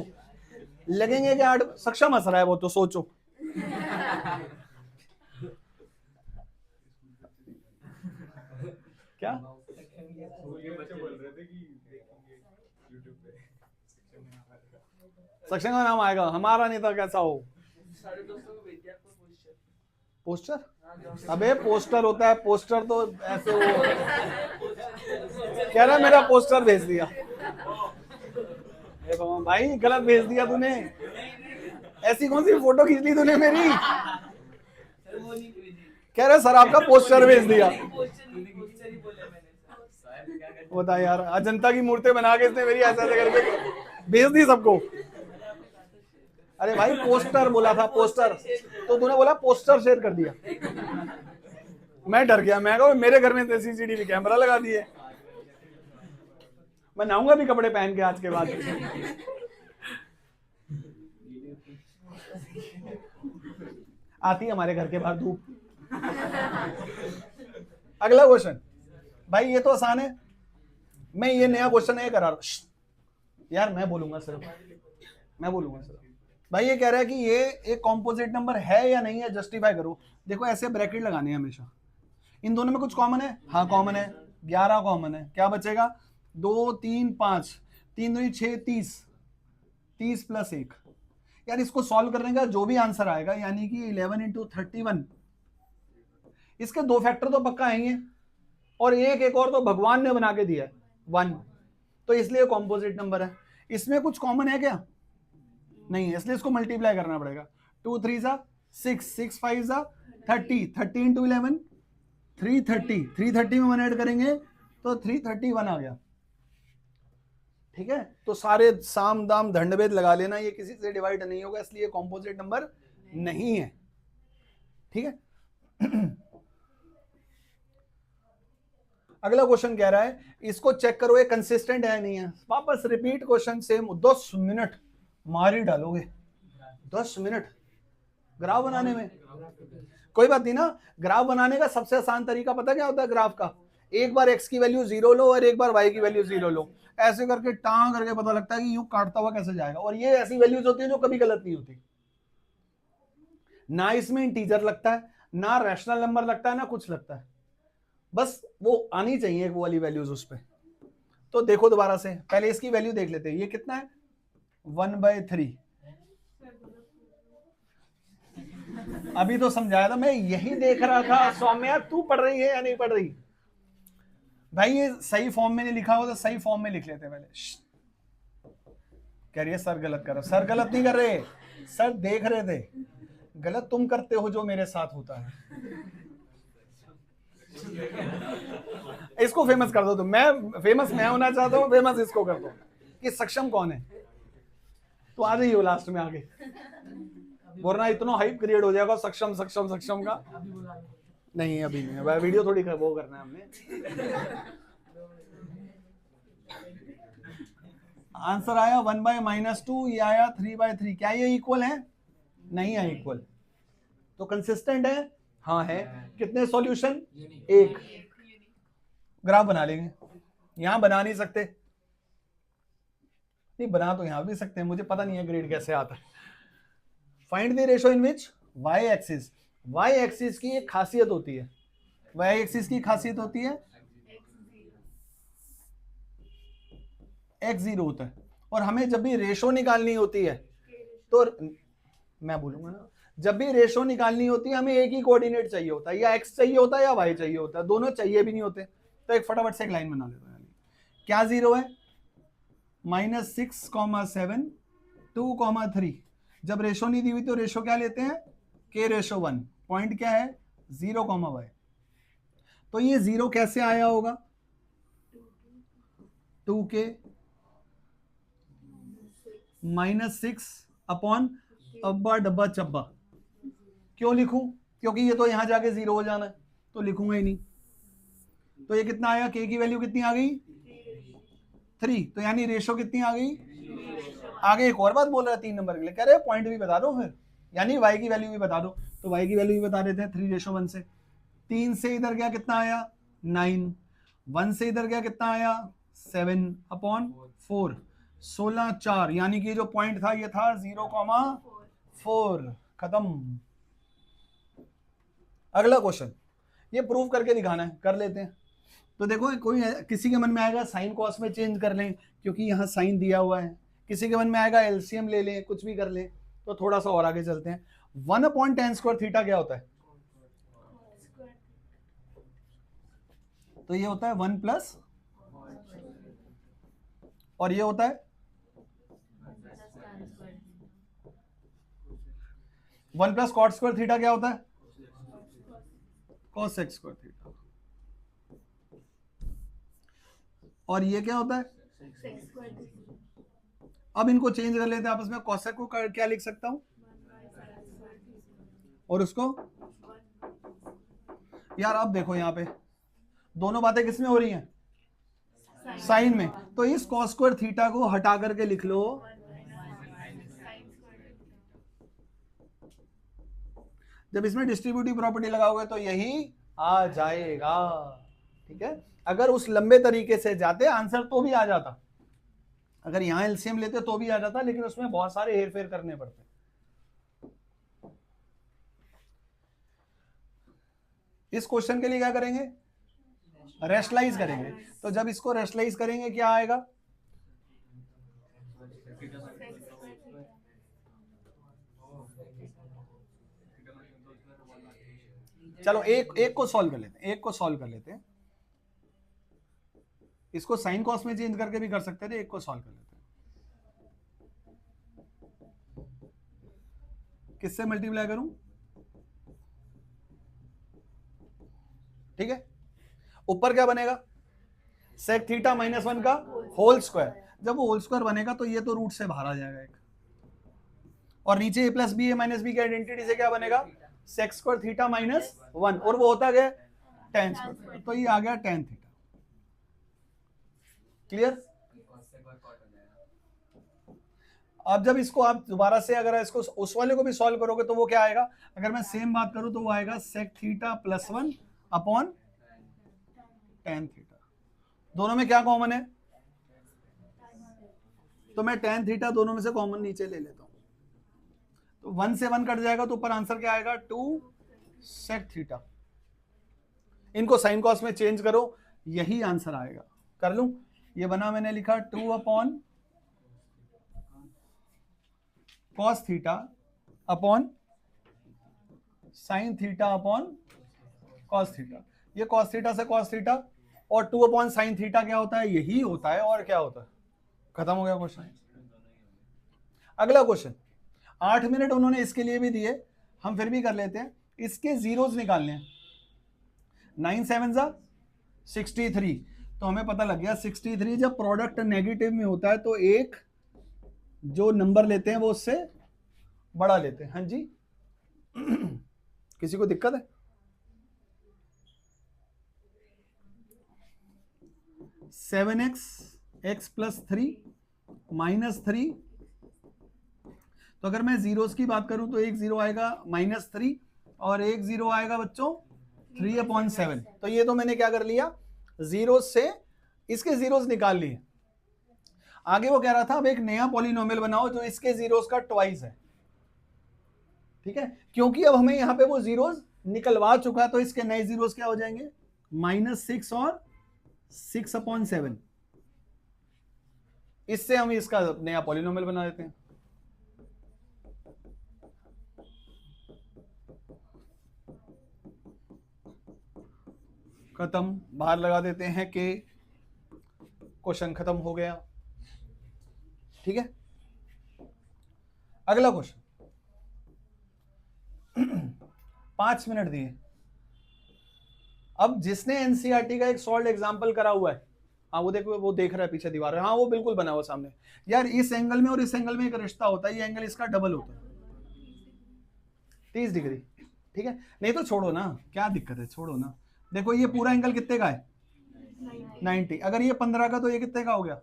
लगेंगे क्या? सक्षम हंस रहा है वो, तो सोचो। क्या सक्षम का नाम आएगा? हमारा नहीं था, कैसा हो? पोस्टर? अबे पोस्टर होता है, पोस्टर तो ऐसे वो कह रहा मेरा पोस्टर भेज दिया। भाई गलत भेज दिया तूने। ऐसी कौन सी फोटो खींच ली तूने मेरी? कह रहा सर आपका पोस्टर भेज दिया। होता यार, अजंता की मूर्ति बना के इसने मेरी ऐसा करके भेज दी सबको। अरे भाई पोस्टर बोला था, पोस्टर, तो तूने बोला पोस्टर शेयर कर दिया। मैं डर गया, मैं कहा मेरे घर में सीसीटीवी कैमरा लगा दिए। मैं नहाऊंगा भी कपड़े पहन के आज के बाद। आती है हमारे घर के बाहर धूप। अगला क्वेश्चन भाई, ये तो आसान है। मैं ये नया क्वेश्चन है करा रहा हूं यार, मैं बोलूंगा सिर्फ, मैं बोलूंगा सिर्फ। भाई ये कह रहा है कि ये एक कॉम्पोजिट नंबर है या नहीं है, जस्टिफाई करो। देखो ऐसे ब्रैकेट लगाने हैं हमेशा। इन दोनों में कुछ कॉमन है? हाँ कॉमन है, 11 कॉमन है। क्या बचेगा? 2 3 5, 3 2 6 30, 30 + 1। यार इसको सॉल्व करने का जो भी आंसर आएगा, यानी कि 11 × 31, इसके 2 फैक्टर तो पक्का आएंगे। और एक और तो भगवान ने बना के दिया है 1, तो इसलिए कॉम्पोजिट नंबर है। इसमें कुछ कॉमन है क्या? नहीं है, इसलिए इसको मल्टीप्लाई करना पड़ेगा। 2 3 जा 6, 6 5 जा 30, 30 into 11 330, 330 में 1 ऐड करेंगे तो 331 आ गया। ठीक है, तो सारे साम दाम दंडभेद लगा लेना, ये किसी से डिवाइड नहीं होगा, इसलिए कॉम्पोजिट नंबर नहीं है। ठीक है। अगला क्वेश्चन कह रहा है इसको चेक करो ये कंसिस्टेंट है नहीं है। वापस रिपीट क्वेश्चन सेम, 10 मिनट मार ही डालोगे, 10 मिनट ग्राफ बनाने में। कोई बात नहीं ना, ग्राफ बनाने का सबसे आसान तरीका पता क्या होता है ग्राफ का? एक बार x की वैल्यू 0 लो और एक बार y की वैल्यू 0 लो, ऐसे करके टांग करके पता लगता है कि यूं काटता हुआ कैसे जाएगा। और ये ऐसी वैल्यूज होती है जो कभी गलत नहीं होती, ना इसमें इंटीजर लगता है, ना रैशनल नंबर लगता है, ना कुछ लगता है, बस वो आनी चाहिए वो वाली वैल्यूज उस पर। तो देखो दोबारा से, पहले इसकी वैल्यू देख लेते हैं, ये कितना है 1/3। अभी तो समझाया था, मैं यही देख रहा था सौम्या तू पढ़ रही है या नहीं पढ़ रही। भाई ये सही फॉर्म में नहीं लिखा हो तो सही फॉर्म में लिख लेते पहले। कह रही है सर गलत कर रहे। सर गलत नहीं कर रहे, सर देख रहे थे, गलत तुम करते हो जो मेरे साथ होता है। इसको फेमस कर दो तुम, मैं फेमस मैं होना चाहता हूँ, फेमस इसको कर दो कि सक्षम कौन है। तो आ जाइए लास्ट में आगे, वरना इतना हाइप क्रिएट हो जाएगा सक्षम सक्षम सक्षम का। नहीं अभी नहीं, वीडियो थोड़ी वो करना है हमने। आंसर आया 1/-2, ये आया 3/3। क्या ये इक्वल है? नहीं है इक्वल, तो कंसिस्टेंट है? हाँ है। कितने सॉल्यूशन? एक। ग्राफ बना लेंगे, यहां बना नहीं सकते, नहीं बना तो यहां भी सकते हैं, मुझे पता नहीं है ग्रेड कैसे आता है। Find the ratio in which Y axis, Y axis की एक खासियत होती है, वाई एक्सिस की खासियत होती है x0 होता है। और हमें जब भी रेशो निकालनी होती है तो मैं बोलूंगा ना, जब भी रेशो निकालनी होती है हमें एक ही कोऑर्डिनेट चाहिए होता है, या x चाहिए होता है या y चाहिए होता है, दोनों चाहिए भी नहीं होते। तो एक फटाफट से एक लाइन बना लेते हैं। क्या 0 है? -6,7 2,3। जब रेशो नहीं दी हुई तो रेशो क्या लेते हैं? k/1। पॉइंट क्या है? 0, y। तो ये 0 कैसे आया होगा? 2k -6 अपॉन अब्बा डब्बा चब्बा। क्यों लिखूं? क्योंकि ये तो यहां जाके 0 हो जाना है, तो लिखूंगा ही नहीं। तो ये कितना आया? k की वैल्यू कितनी आ गई? 3। तो यानी रेशो कितनी आ गई? आगे एक और बात बोल रहा है 3 नंबर के लिए, कह रहे पॉइंट भी बता दो फिर, यानी y की वैल्यू भी बता दो। तो y की वैल्यू भी बता देते हैं 3:1 से। 3 से इधर गया कितना आया? 9। 1 से इधर गया कितना आया? 7/4। 16 4, यानी कि जो पॉइंट था ये था 0,4। खत्म। अगला क्वेश्चन, ये प्रूव करके दिखाना है, कर लेते हैं। तो देखो कोई किसी के मन में आएगा साइन कॉस में चेंज कर लें क्योंकि यहाँ साइन दिया हुआ है, किसी के मन में आएगा एलसीएम ले लें, कुछ भी कर लें। तो थोड़ा सा और आगे चलते हैं। 1/tan² थीटा क्या होता है? तो ये होता है 1+, और ये होता है 1+cot² थीटा क्या होता है? cos² theta. और ये क्या होता है? अब इनको चेंज कर लेते हैं आपस में। cosec को क्या लिख सकता हूं? और उसको यार अब देखो यहां पे दोनों बातें किसमें हो रही हैं? साइन में। तो इस cos² थीटा को हटा करके लिख लो जब इसमें डिस्ट्रीब्यूटिव प्रॉपर्टी लगाओगे तो यही आ जाएगा। ठीक है, अगर उस लंबे तरीके से जाते आंसर तो भी आ जाता, अगर यहां एलसीएम लेते तो भी आ जाता, लेकिन उसमें बहुत सारे हेरफेर करने पड़ते। इस क्वेश्चन के लिए क्या करेंगे? रेशनलाइज करेंगे। तो जब इसको रेशनलाइज करेंगे क्या आएगा? चलो एक को सॉल्व कर लेते हैं, एक को सॉल्व कर लेते हैं। इसको साइन कॉस में चेंज करके भी कर सकते थे, एक को सॉल्व कर लेते हैं। किससे मल्टीप्लाई करूं? ठीक है, ऊपर क्या बनेगा? सेक थीटा माइनस 1 का होल स्क्वायर। जब वो होल स्क्वायर बनेगा तो ये तो रूट से बाहर आ जाएगा एक, और नीचे ए प्लस बी, ए माइनस बी की आइडेंटिटी से क्या बनेगा? सेक स्क्वायर थीटा माइनस 1, और वो होता गया टेन स्क्वायर, तो ये आ गया टेन थीटा। क्लियर? अब जब इसको आप दोबारा से अगर इसको उस वाले को भी सॉल्व करोगे तो वो क्या आएगा? अगर मैं सेम बात करूं तो वो आएगा sec theta plus 1 upon tan theta. दोनों में क्या कॉमन है? तो मैं टेन थीटा दोनों में से कॉमन नीचे ले लेता हूं, तो 1 से 1 कट जाएगा, तो ऊपर आंसर क्या आएगा? 2 सेक थीटा। इनको साइन कॉस में चेंज करो, यही आंसर आएगा। कर लूं? ये बना, मैंने लिखा 2 upon cos theta upon sine theta upon cos theta. ये कॉस थीटा से कॉस थीटा, और 2 अपॉन साइन थीटा क्या होता है? यही होता है, और क्या होता है? खत्म हो गया क्वेश्चन। अगला क्वेश्चन, 8 मिनट उन्होंने इसके लिए भी दिए, हम फिर भी कर लेते हैं। इसके जीरोस निकालने हैं। 9 7 63, तो हमें पता लग गया 63 जब प्रोडक्ट नेगेटिव में होता है तो एक जो नंबर लेते हैं वो उससे बड़ा लेते हैं। हाँ जी किसी को दिक्कत है? सेवन एक्स प्लस 3 माइनस 3, तो अगर मैं जीरोस की बात करूं तो एक जीरो आएगा -3 और एक जीरो आएगा बच्चों 3/7। तो ये तो मैंने क्या कर लिया? जीरो से इसके जीरोस निकाल लिए। आगे वो कह रहा था अब एक नया पॉलिनोमियल बनाओ जो इसके जीरोस का ट्वाइस है। ठीक है, क्योंकि अब हमें यहां पे वो जीरोस निकलवा चुका, तो इसके नए जीरोस क्या हो जाएंगे? -6 और 6/7। इससे हम इसका नया पॉलिनोमियल बना देते हैं। खत्म, बाहर लगा देते हैं कि क्वेश्चन खत्म हो गया। ठीक है, अगला क्वेश्चन 5 मिनट दिए। अब जिसने एनसीईआरटी का एक सॉल्व एग्जांपल करा हुआ है, हाँ वो देखो, वो देख रहा है पीछे दीवार है, हाँ वो बिल्कुल बना हुआ सामने। यार इस एंगल में और इस एंगल में एक रिश्ता होता है, ये एंगल इसका डबल होता है 30 डिग्री। ठीक है, नहीं तो छोड़ो ना, क्या दिक्कत है, छोड़ो ना। देखो ये पूरा एंगल कितने का है? 90। अगर ये 15 का तो ये कितने का हो गया?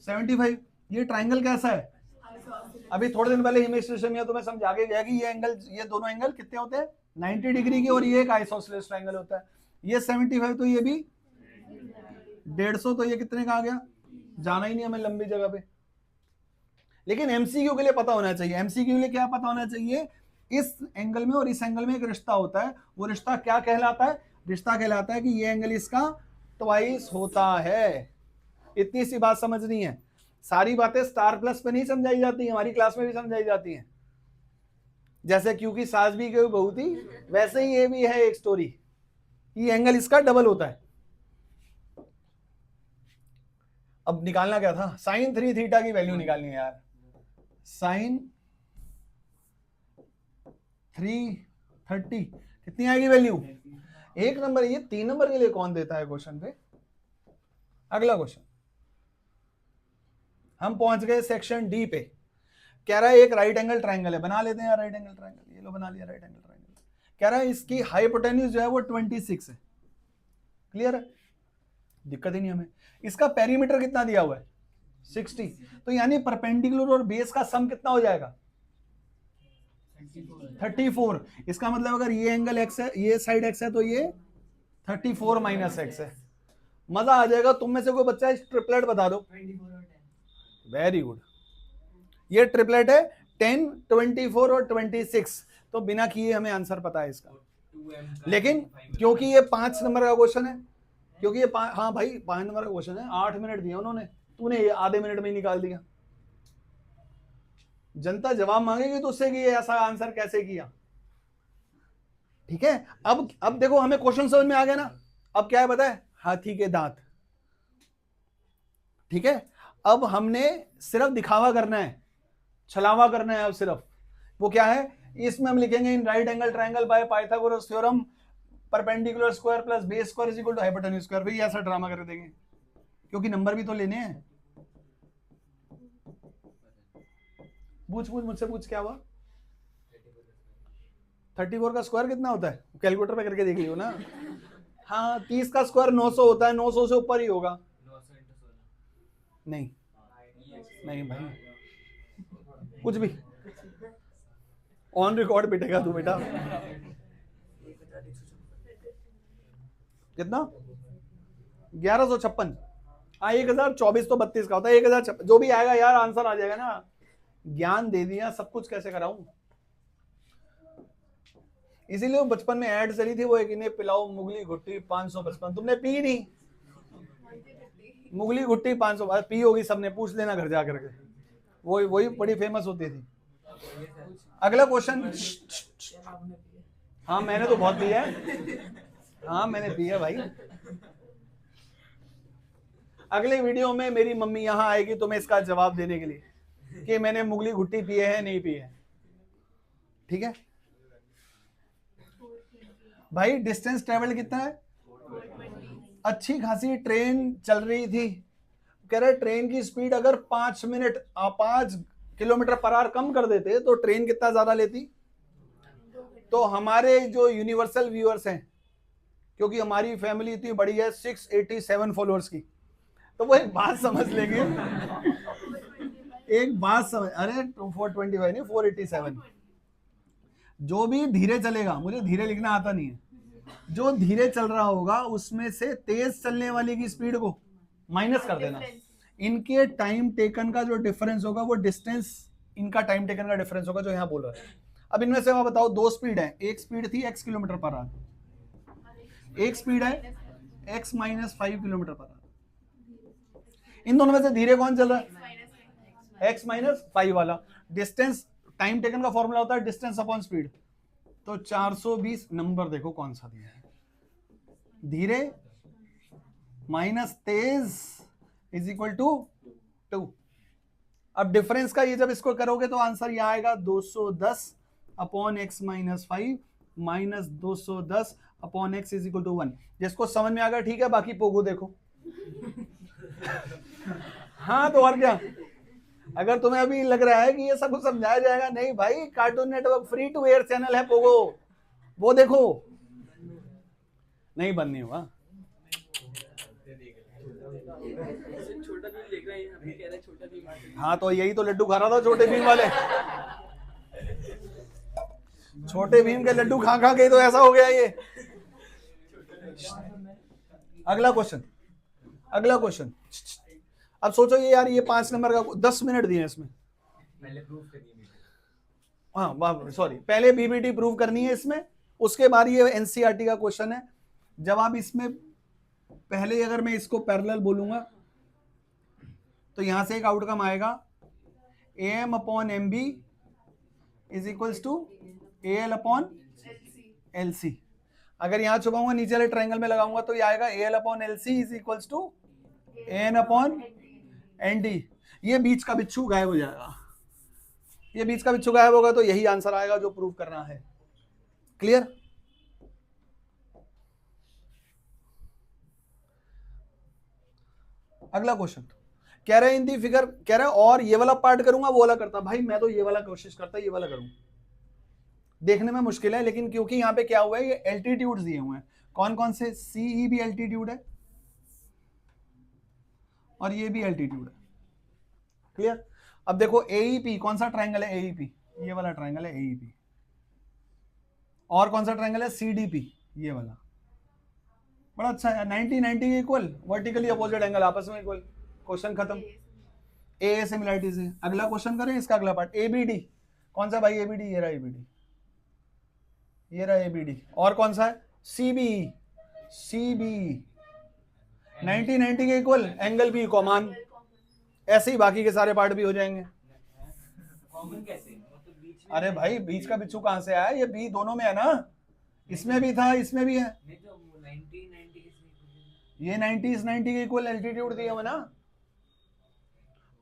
75। ये ट्राइंगल कैसा है? अभी थोड़े दिन पहले हिमेश रेशमिया तुम्हें समझा के गया कि ये एंगल, ये दोनों एंगल कितने होते हैं? 90 डिग्री के, और ये एक आइसोसेलेस ट्राइंगल होता है। ये 75, तो ये भी 150, तो ये कितने का आ गया? जाना ही नहीं हमें लंबी जगह पे। लेकिन एमसीक्यू के लिए पता होना चाहिए। एमसीक्यू के लिए क्या पता होना चाहिए? इस एंगल में और इस एंगल में एक रिश्ता होता है, वो रिश्ता क्या कहलाता है? रिश्ता कहलाता है कि ये एंगल इसका ट्वाइस होता है। इतनी सी बात समझनी है। सारी बातें स्टार प्लस पे नहीं समझाई जाती, हमारी क्लास में भी समझाई जाती हैं। जैसे क्योंकि सास भी कोई बहू थी, वैसे ही ये भी है एक स्टोरी। ये एंगल इसका डबल होता है। अब निकालना क्या था? साइन 3 थीटा की वैल्यू निकालनी है यार। साइन 330 कितनी आएगी वैल्यू? एक नंबर। ये 3 नंबर के लिए कौन देता है क्वेश्चन पे? अगला क्वेश्चन, हम पहुंच गए सेक्शन डी पे। कह रहा है एक राइट एंगल ट्राइंगल है, बना लेते हैं यार राइट एंगल ट्राइंगल। ये लो बना लिया राइट एंगल ट्राइंगल। कह रहा है इसकी हाइपोटेन्यूज जो है वो 26 है। क्लियर है, दिक्कत ही नहीं हमें। इसका पेरीमीटर कितना दिया हुआ है? 60। तो यानी परपेंडिकुलर और बेस का सम कितना हो जाएगा? 34। इसका मतलब अगर ये एंगल एक्स है, ये साइड एक्स है, तो ये 34 माइनस एक्स है। मजा आ जाएगा। तुम में से कोई बच्चा इस ट्रिपलेट बता दो। वेरी गुड, ये ट्रिपलेट है 10, 24 और 26। तो बिना किए हमें आंसर पता है इसका। लेकिन क्योंकि ये 5 नंबर का क्वेश्चन है, क्योंकि ये हाँ भाई 5 नंबर का क्वेश्चन है, 8 मिनट दिए उन्होंने, तूने ये आधे मिनट में ही निकाल दिया। जनता जवाब मांगेगी तो उससे कि ये ऐसा आंसर कैसे किया। ठीक है, अब देखो हमें क्वेश्चन समझ में आ गया ना। अब क्या है पता है? हाथी के दांत। ठीक है, अब हमने सिर्फ दिखावा करना है, छलावा करना है। अब सिर्फ वो क्या है, इसमें हम लिखेंगे in right angle triangle by Pythagoras theorem perpendicular square plus base square is equal to hypotenuse square. भाई ऐसा ड्रामा कर देंगे, क्योंकि नंबर भी तो लेने हैं। पूछ मुझसे पूछ, क्या हुआ? 34 का स्क्वायर कितना होता है? कैलकुलेटर पे करके देख लियो ना। हाँ, 30 का स्क्वायर 900 होता है, 900 से ऊपर ही होगा। नहीं नहीं भाई, कुछ भी ऑन रिकॉर्ड पिटेगा तू बेटा। कितना? 1156। हाँ, 1024 तो 32 का होता है, 1056 जो भी आएगा यार, आंसर आ जाएगा ना। ज्ञान दे दिया, सब कुछ कैसे कराऊं। इसीलिए बचपन में ऐड चली थी वो, एक इन्हें पिलाओ मुगली घुट्टी 555, तुमने पी नहीं? मुगली घुट्टी 500 पी होगी सबने, पूछ लेना घर जाकर के, वही बड़ी फेमस होती थी। अगला क्वेश्चन। हाँ मैंने तो बहुत पिया है, हाँ मैंने पिया भाई। अगले वीडियो में मेरी मम्मी यहां आएगी तुम्हें इसका जवाब देने के लिए कि मैंने मुगली घुट्टी पिए है नहीं पिए है। ठीक है भाई, डिस्टेंस ट्रेवल कितना है? अच्छी खासी ट्रेन चल रही थी, कह रहे ट्रेन की स्पीड अगर 5 किलोमीटर पर आवर कम कर देते तो ट्रेन कितना ज्यादा लेती? तो हमारे जो यूनिवर्सल व्यूअर्स हैं, क्योंकि हमारी फैमिली इतनी बड़ी है 687 फॉलोअर्स की, तो वो एक बात समझ लेंगे, एक बात समझ, अरे 425 नहीं 487। जो भी धीरे चलेगा, मुझे धीरे लिखना आता नहीं है, जो धीरे चल रहा होगा उसमें से तेज चलने वाली की स्पीड को माइनस कर देना। इनके टाइम टेकन का जो डिफरेंस होगा वो डिस्टेंस इनका टाइम टेकन का डिफरेंस होगा, जो यहां बोल रहा है। अब इनमें से मैं बताओ, दो स्पीड है, एक स्पीड थी x किलोमीटर पर आवर, एक स्पीड है x minus 5 kilometre per hour. इन दोनों में से धीरे कौन चल रहा है? x माइनस 5 वाला। डिस्टेंस टाइम टेकन का फॉर्मूला होता है डिस्टेंस अपॉन स्पीड। तो 420 नंबर देखो कौन सा दिया है, धीरे माइनस तेज इज इक्वल टू 2। अब डिफरेंस का ये जब इसको करोगे तो आंसर यह आएगा 210 upon X minus 5 minus 210 upon X is equal to 1। जिसको समझ में आ गया ठीक है, बाकी पोगो देखो। हाँ तो और क्या, अगर तुम्हें अभी लग रहा है कि ये सब कुछ समझाया जाएगा, नहीं भाई, cartoon network free to air channel है पोगो, वो देखो। नहीं बंद नहीं हुआ। हाँ तो यही तो लड्डू खा रहा था छोटे भीम वाले, छोटे भीम के लड्डू खा खा के तो ऐसा हो गया ये। अगला क्वेश्चन, अगला क्वेश्चन। अब सोचो ये यार, ये 5 नंबर का 10 मिनट दिए इसमें, हाँ सॉरी, पहले बीबीटी प्रूव करनी है इसमें, उसके बाद ये एनसीईआरटी का क्वेश्चन है। जवाब इसमें पहले अगर मैं इसको पैरेलल बोलूंगा तो यहां से एक आउटकम आएगा am upon M B is equals to al upon L C. अगर यहां छुपाऊंगा नीचे वाले ट्रायंगल में लगाऊंगा तो ये आएगा al upon L C is equals to an upon N D. ये बीच का बिच्छू गायब हो जाएगा, ये बीच का बिच्छू गायब होगा तो यही आंसर आएगा जो प्रूव करना है। क्लियर? अगला क्वेश्चन कह रहे हैं इन दी फिगर, कह रहे हैं और ये वाला पार्ट करूंगा वो वाला करता। भाई मैं तो ये वाला कोशिश करता, ये वाला करूं, देखने में मुश्किल है, लेकिन क्योंकि यहां पे क्या हुआ है, ये एल्टीट्यूड्स दिए हुए हैं। कौन कौन से? सीई भी एल्टीट्यूड है और ये भी एल्टीट्यूड है। क्लियर? अब देखो एईपी कौन सा ट्रायंगल है? एईपी ये वाला ट्रायंगल है एईपी। और कौन सा ट्रायंगल है? सीडीपी ये वाला। बड़ा अच्छा है, 90-90 के इक्वल, वर्टिकली अपोजिट एंगल आपस में इक्वल। क्वेश्चन खत्म। ए सिमिलरिटीज है। अगला क्वेश्चन करें इसका अगला पार्ट, एबीडी। कौन सा भाई एबीडी? ये रहा एबीडी, ये रहा एबीडी। और कौन सा है? सीबीई। सीबीई 90-90 के इक्वल, एंगल भी कॉमन। ऐसे ही बाकी के सारे पार्ट भी हो जाएंगे। कॉमन कैसे? अरे भाई बीच का बिच्छू कहां से आया? ये बी दोनों में है ना, इसमें भी था इसमें भी है। नहीं तो 90-90 ये 90 इस 90 के इक्वल एल्टीट्यूड दिए हुए ना।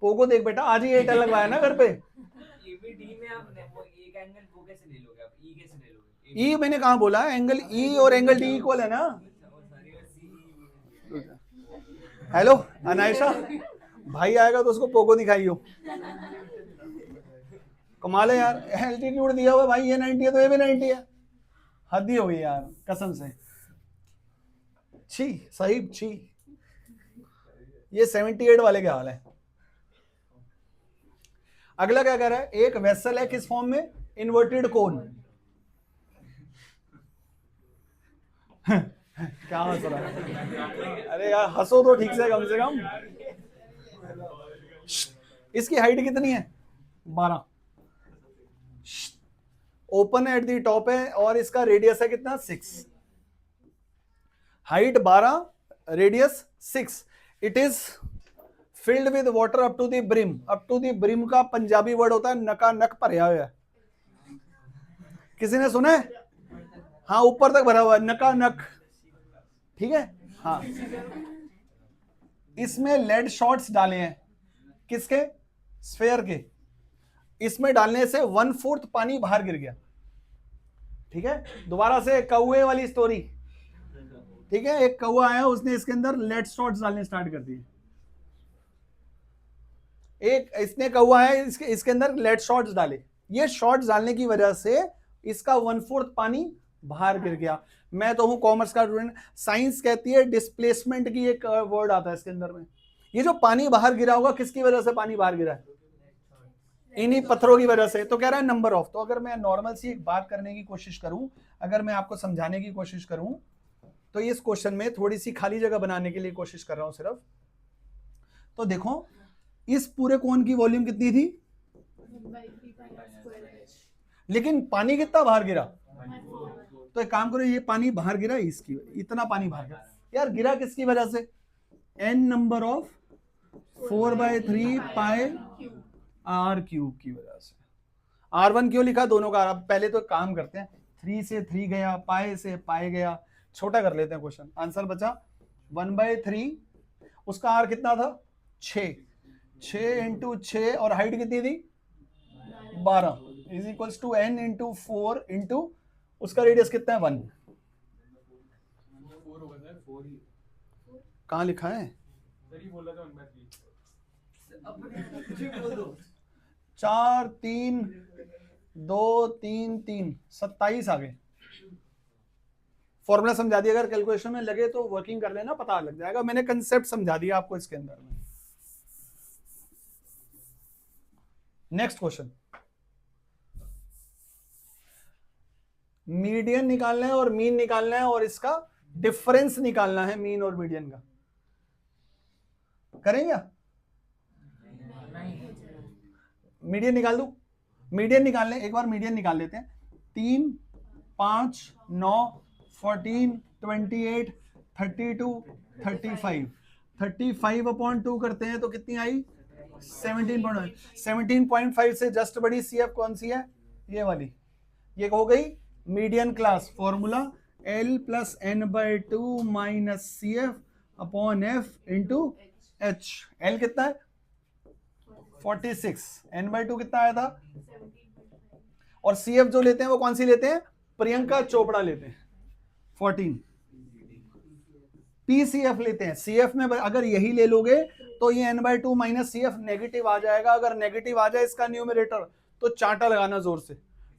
पोको देख बेटा, आज ही एयरटेल लगवाया ना घर पे। ABD में आप वो एक एंगल वो कैसे ले लोगे, आप E कैसे ले लोगे? ई मैंने कहा बोला, एंगल ई और एंगल डी इक्वल है ना। हेलो अनायशा, भाई आएगा तो उसको पोको दिखाइयो। कमाल है यार, एल्टीट्यूड दिया हुआ भाई, ये 90 है तो ये भी 90 है। हद ही हो गई यार कसम से, छी सही छी। ये 78 वाले क्या हाल है। अगला क्या कह रहा है, एक वेसल है किस फॉर्म में, इन्वर्टेड कोन। क्या हंस रहा है, अरे यार हंसो तो ठीक से कम। इसकी हाइट कितनी है, 12। ओपन एट दी टॉप है और इसका रेडियस है कितना, 6। Height 12, radius 6। It is filled with water up to the brim. Up to the brim का पंजाबी वर्ड होता है नका नक भरा हुआ है। किसी ने सुना है? हाँ, ऊपर तक भरा हुआ है, नका नक। ठीक है, हाँ। इसमें लेड शॉट्स डाले हैं, किसके, स्फेयर के। इसमें डालने से 1/4 पानी बाहर गिर गया। ठीक है, दोबारा से कौए वाली स्टोरी। ठीक है, एक कौआ आया, उसने इसके अंदर लेड शॉट्स डालने स्टार्ट कर दिए। एक इसने कौआ है, इसके अंदर लेड शॉट्स डाले। ये शॉट्स डालने की वजह से इसका 1/4 पानी बाहर गिर गया। मैं तो हूं कॉमर्स का स्टूडेंट, साइंस कहती है डिस्प्लेसमेंट की एक वर्ड आता है इसके अंदर में। ये जो पानी बाहर गिरा होगा, किसकी वजह से पानी बाहर गिरा है, इन्हीं पत्थरों की वजह से। तो कह रहा है नंबर ऑफ। तो अगर मैं नॉर्मल सी एक बात करने की कोशिश करूं, अगर मैं आपको समझाने की कोशिश करूं, तो इस क्वेश्चन में थोड़ी सी खाली जगह बनाने के लिए कोशिश कर रहा हूं सिर्फ। तो देखो, इस पूरे कोन की वॉल्यूम कितनी थी, लेकिन पानी कितना बाहर गिरा। तो एक काम करो, ये पानी बाहर गिरा, इसकी इतना पानी बाहर गिरा। यार गिरा किसकी वजह से, n number of 4/3 pi r cube की वजह से। r1 क्यों लिखा दोनों का। अब पहले तो काम करते हैं, 3 से 3 गया, पाई से पाई गया, छोटा कर लेते हैं क्वेश्चन। आंसर बचा 1/3, उसका r कितना था, 6 × 6 और हाइट कितनी थी, 12 is equals to n × 4 into उसका रेडियस कितना है, 1। कहाँ लिखा है, 4 3 2 3 3 27 आ गए। फॉर्मूला समझा दिया, अगर कैलकुलेशन में लगे तो वर्किंग कर लेना, पता लग जाएगा। मैंने कंसेप्ट समझा दिया आपको इसके अंदर में। नेक्स्ट क्वेश्चन, मीडियन निकालना है और मीन निकालना है और इसका डिफरेंस निकालना है मीन और मीडियन का। करेंगे क्या, मीडियन निकाल दूं, मीडियन निकालने, एक बार मीडियन निकाल लेते हैं। 3 5 9 14 28 32 35 35/2 करते हैं तो कितनी आई, 17.5 से जस्ट बड़ी CF कौन सी है, ये वाली। ये हो गई median class. Formula L + n/2 - CF/F × H। L कितना है, 46, n/2 कितना आया था, और CF जो लेते हैं वो कौन सी लेते हैं, प्रियंका चोपड़ा लेते हैं, 14। PCF लेते हैं, CF में अगर यही ले लोगे तो ये n/2 - CF नेगेटिव आ जाएगा। अगर नेगेटिव आ जाए इसका न्यूमरेटर तो चांटा लगाना जोर से।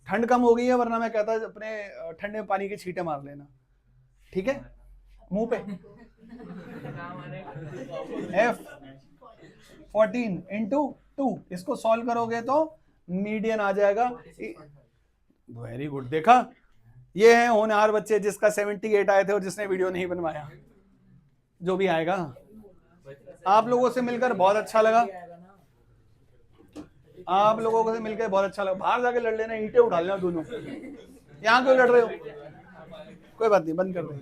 ठंड कम हो गई है, वरना मैं कहता अपने ठंडे पानी के छींटे मार लेना, ठीक है, मुंह पे। F14 × 2, इसको सॉल्व करोगे तो मीडियन आ जाएगा। वेरी गुड, देखा, ये है होनहार बच्चे जिसका 78 आए थे और जिसने वीडियो नहीं बनवाया। जो भी आएगा, आप लोगों से मिलकर बहुत अच्छा लगा, आप लोगों से मिलकर बहुत अच्छा लगा। बाहर जाके लड़ लेना, ईंटें उठा लेना दोनों। यहाँ क्यों लड़ रहे हो, कोई बात नहीं, बंद कर दो।